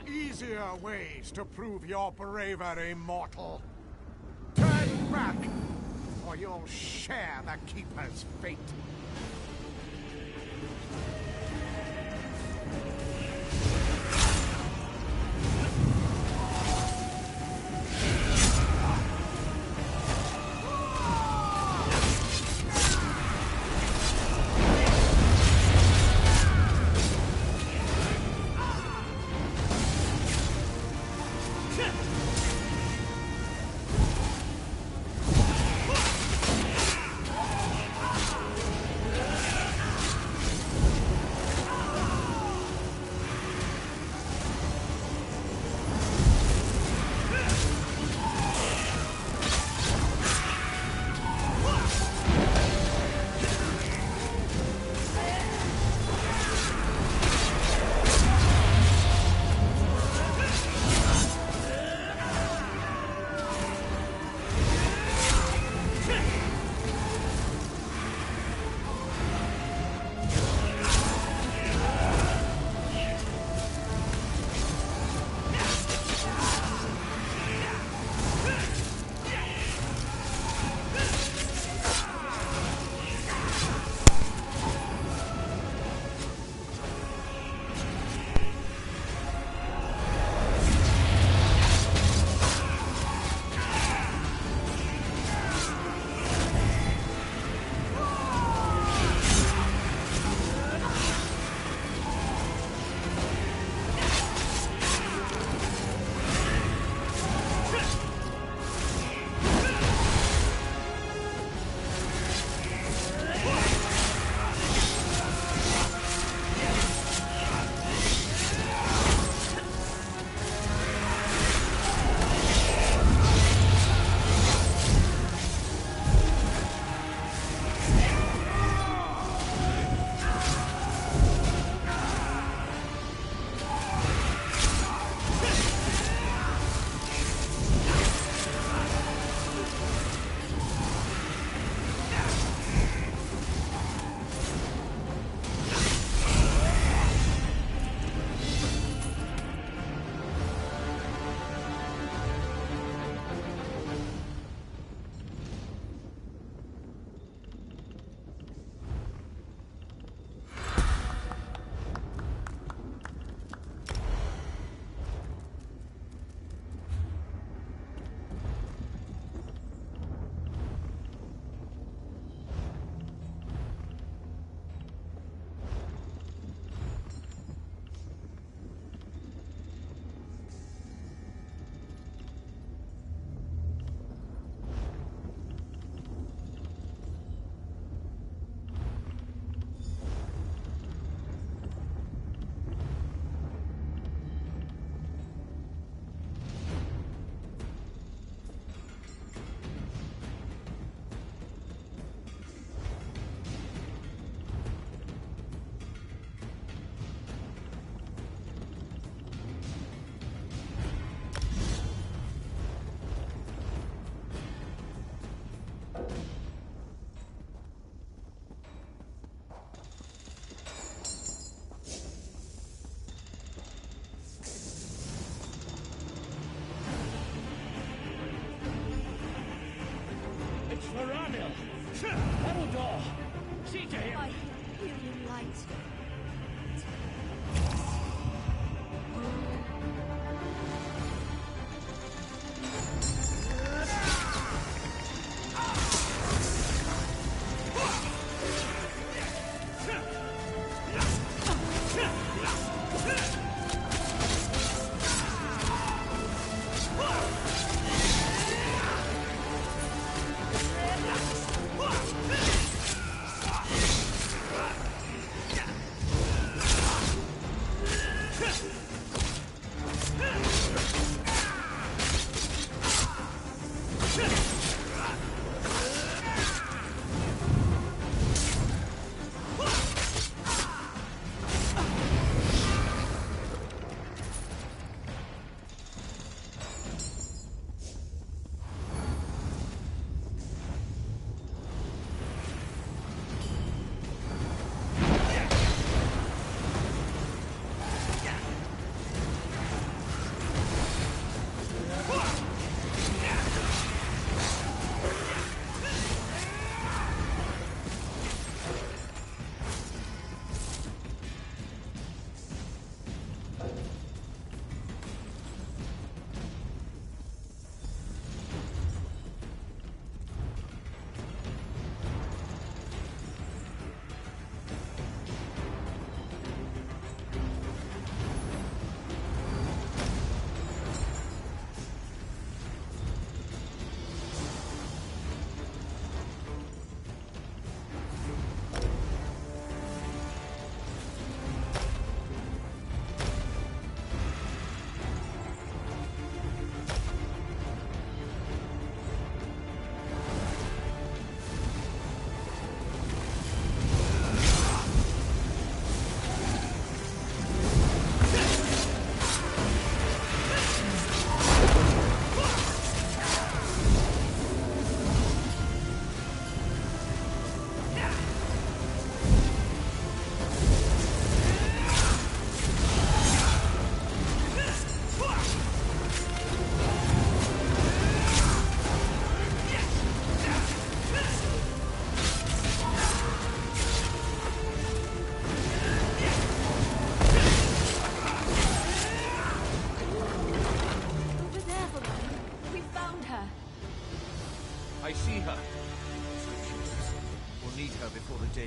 Easier ways to prove your bravery, mortal. Turn back, or you'll share the Keeper's fate.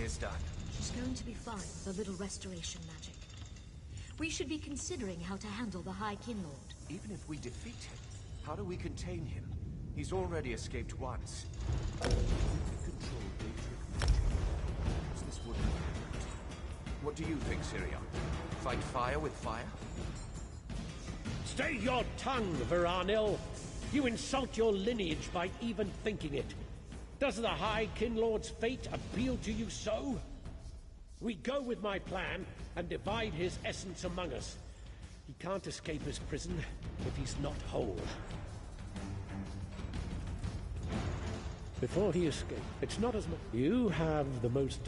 is done. She's going to be fine with a little restoration magic. We should be considering how to handle the High Kinlord. Even if we defeat him, how do we contain him? He's already escaped once. Control Daedric magic. Perhaps this would have happened. What do you think, Sirion? Fight fire with fire? Stay your tongue, Veranil! You insult your lineage by even thinking it. Does the High Kinlord's fate appeal to you so? We go with my plan and divide his essence among us. He can't escape his prison if he's not whole. Before he escapes, it's not as much. You have the most...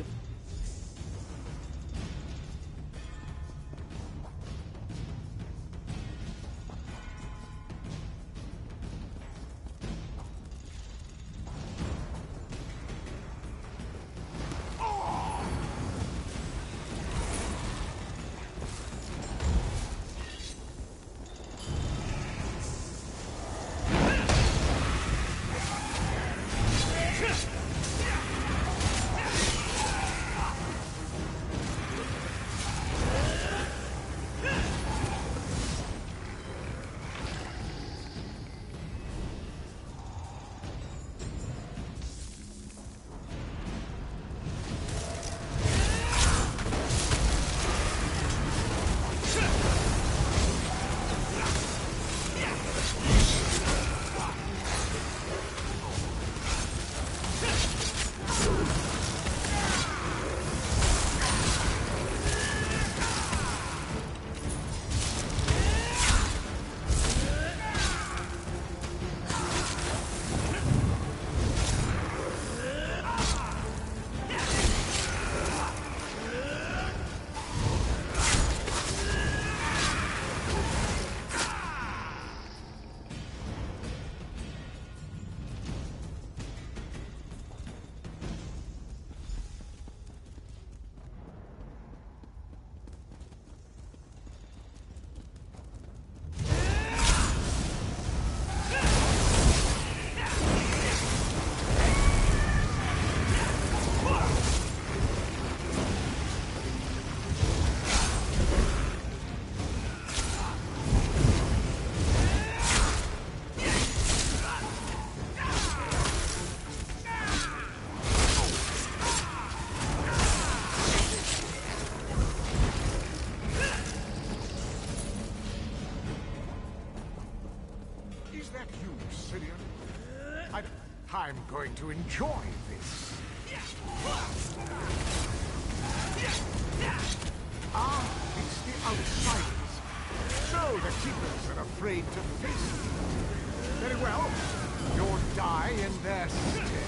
I'm going to enjoy this. Ah, it's the outsiders. So the keepers are afraid to face me. Very well. You'll die in their stead.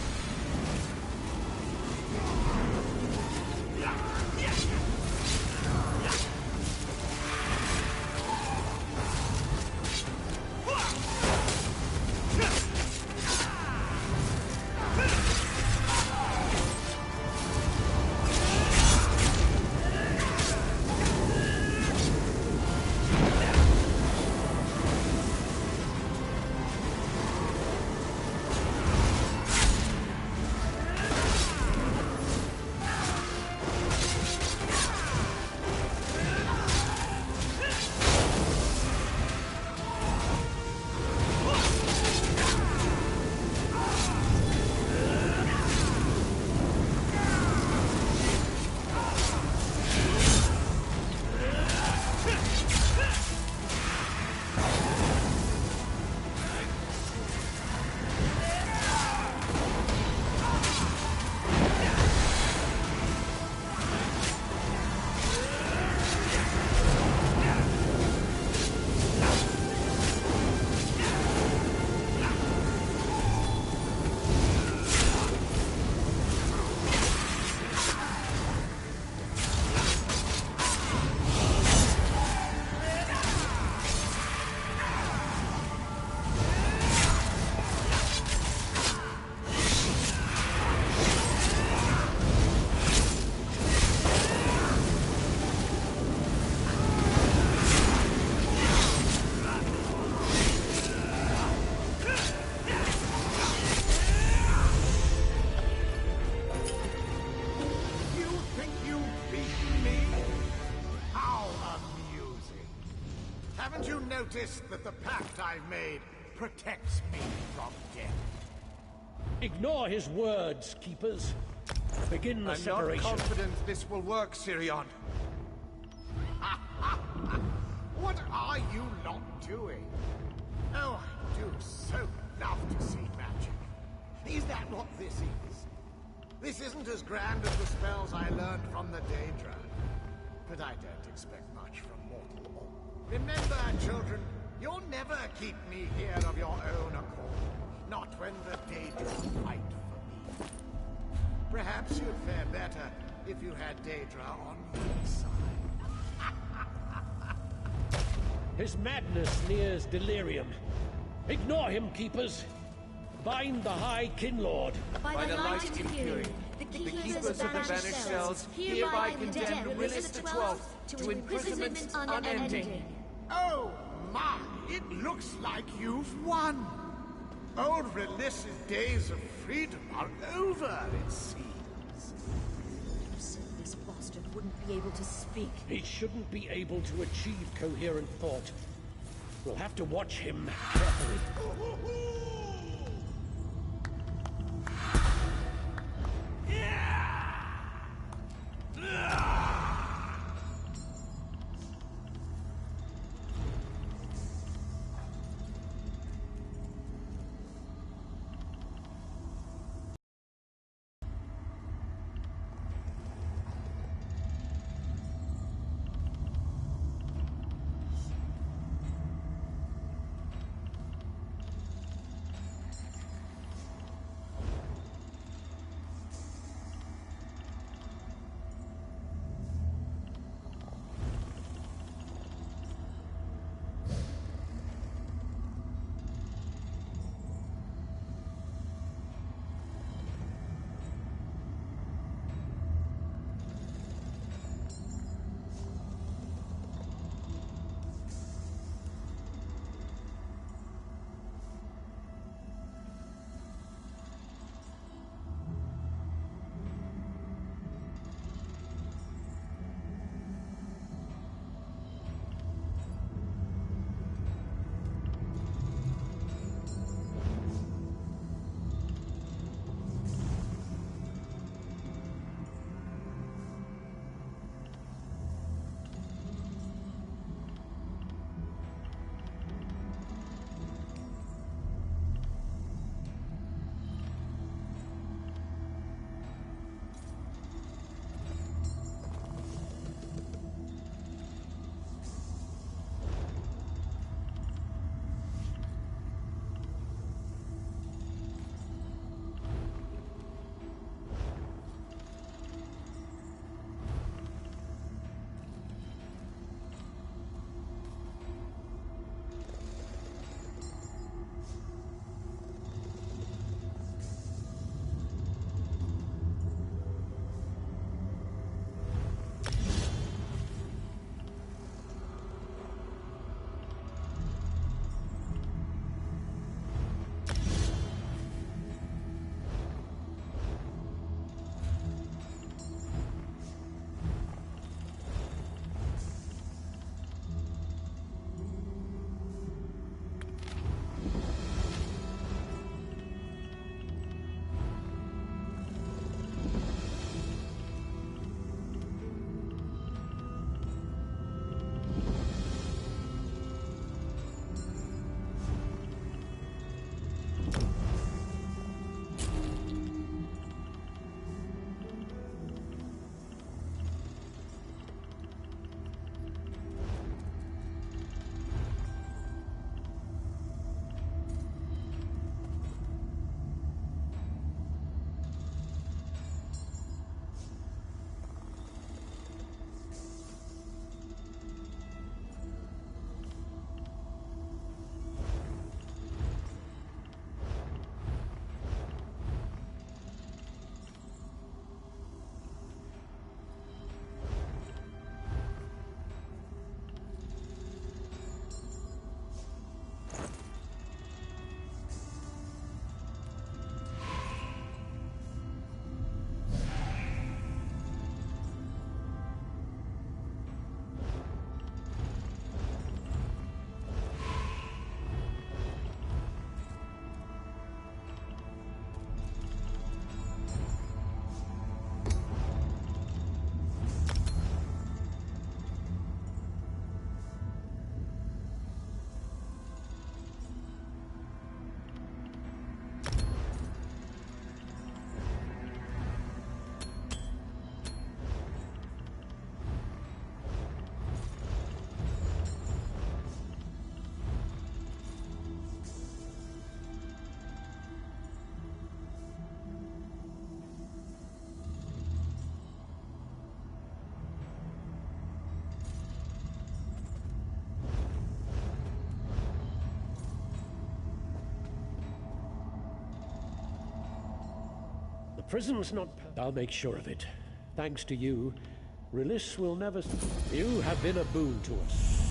Haven't you noticed that the pact I've made protects me from death? Ignore his words, keepers. Begin the separation. I'm not confident this will work, Sirion. What are you lot doing? Oh, I do so love to see magic. Is that what this is? This isn't as grand as the spells I learned from the Daedra. But I don't expect much from mortal all. Remember, children, you'll never keep me here of your own accord. Not when the Daedra fight for me. Perhaps you'd fare better if you had Daedra on your side. His madness nears delirium. Ignore him, keepers. Bind the High Kinlord. By the light impuring, the keepers of the banished cells hereby condemn Willis the 12th to imprisonment unending. Oh my, it looks like you've won. Old Relis's days of freedom are over, it seems. You said this bastard wouldn't be able to speak. He shouldn't be able to achieve coherent thought. We'll have to watch him carefully. prison's not... I'll make sure of it. Thanks to you, Release will never... You have been a boon to us.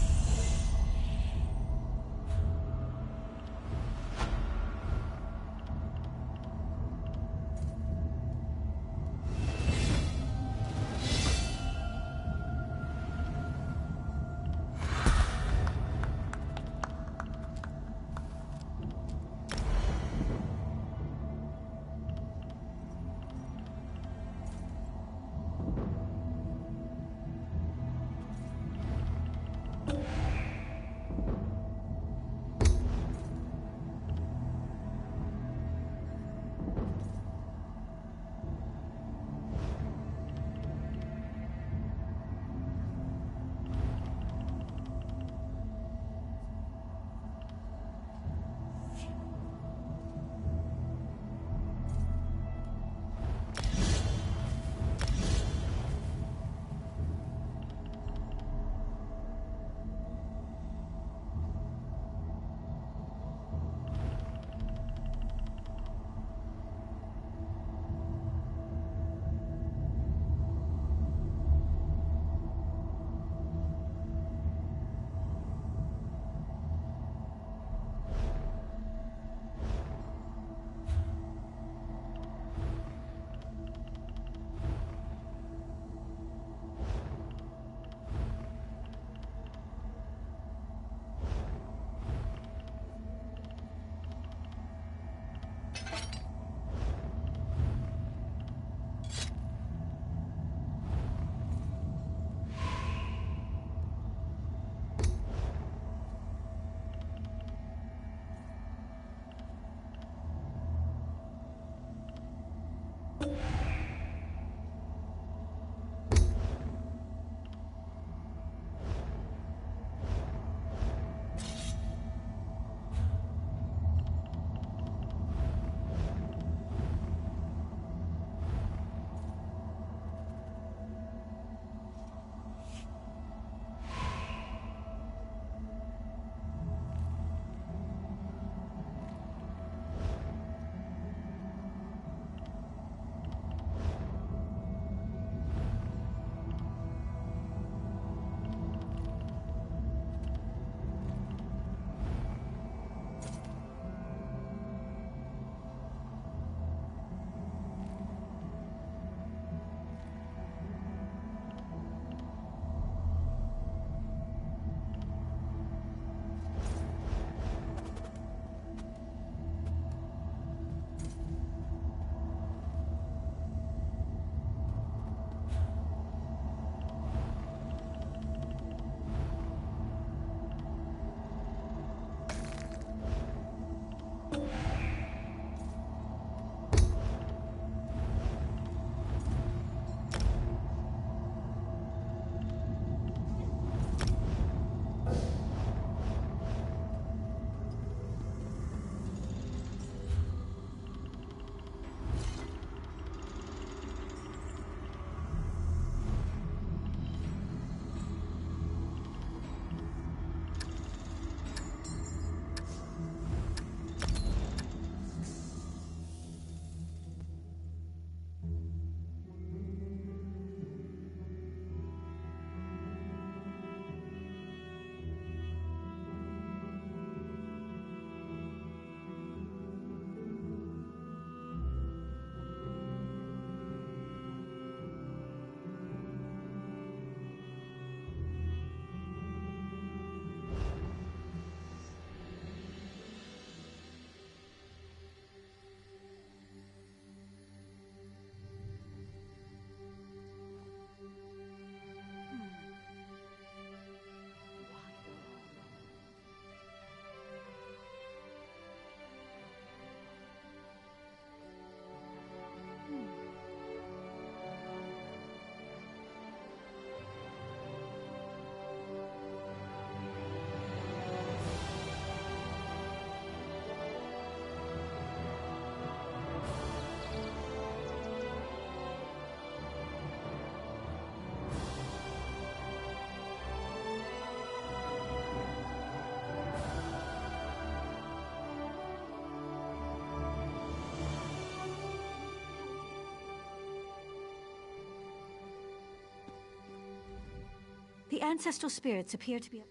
ancestral spirits appear to be...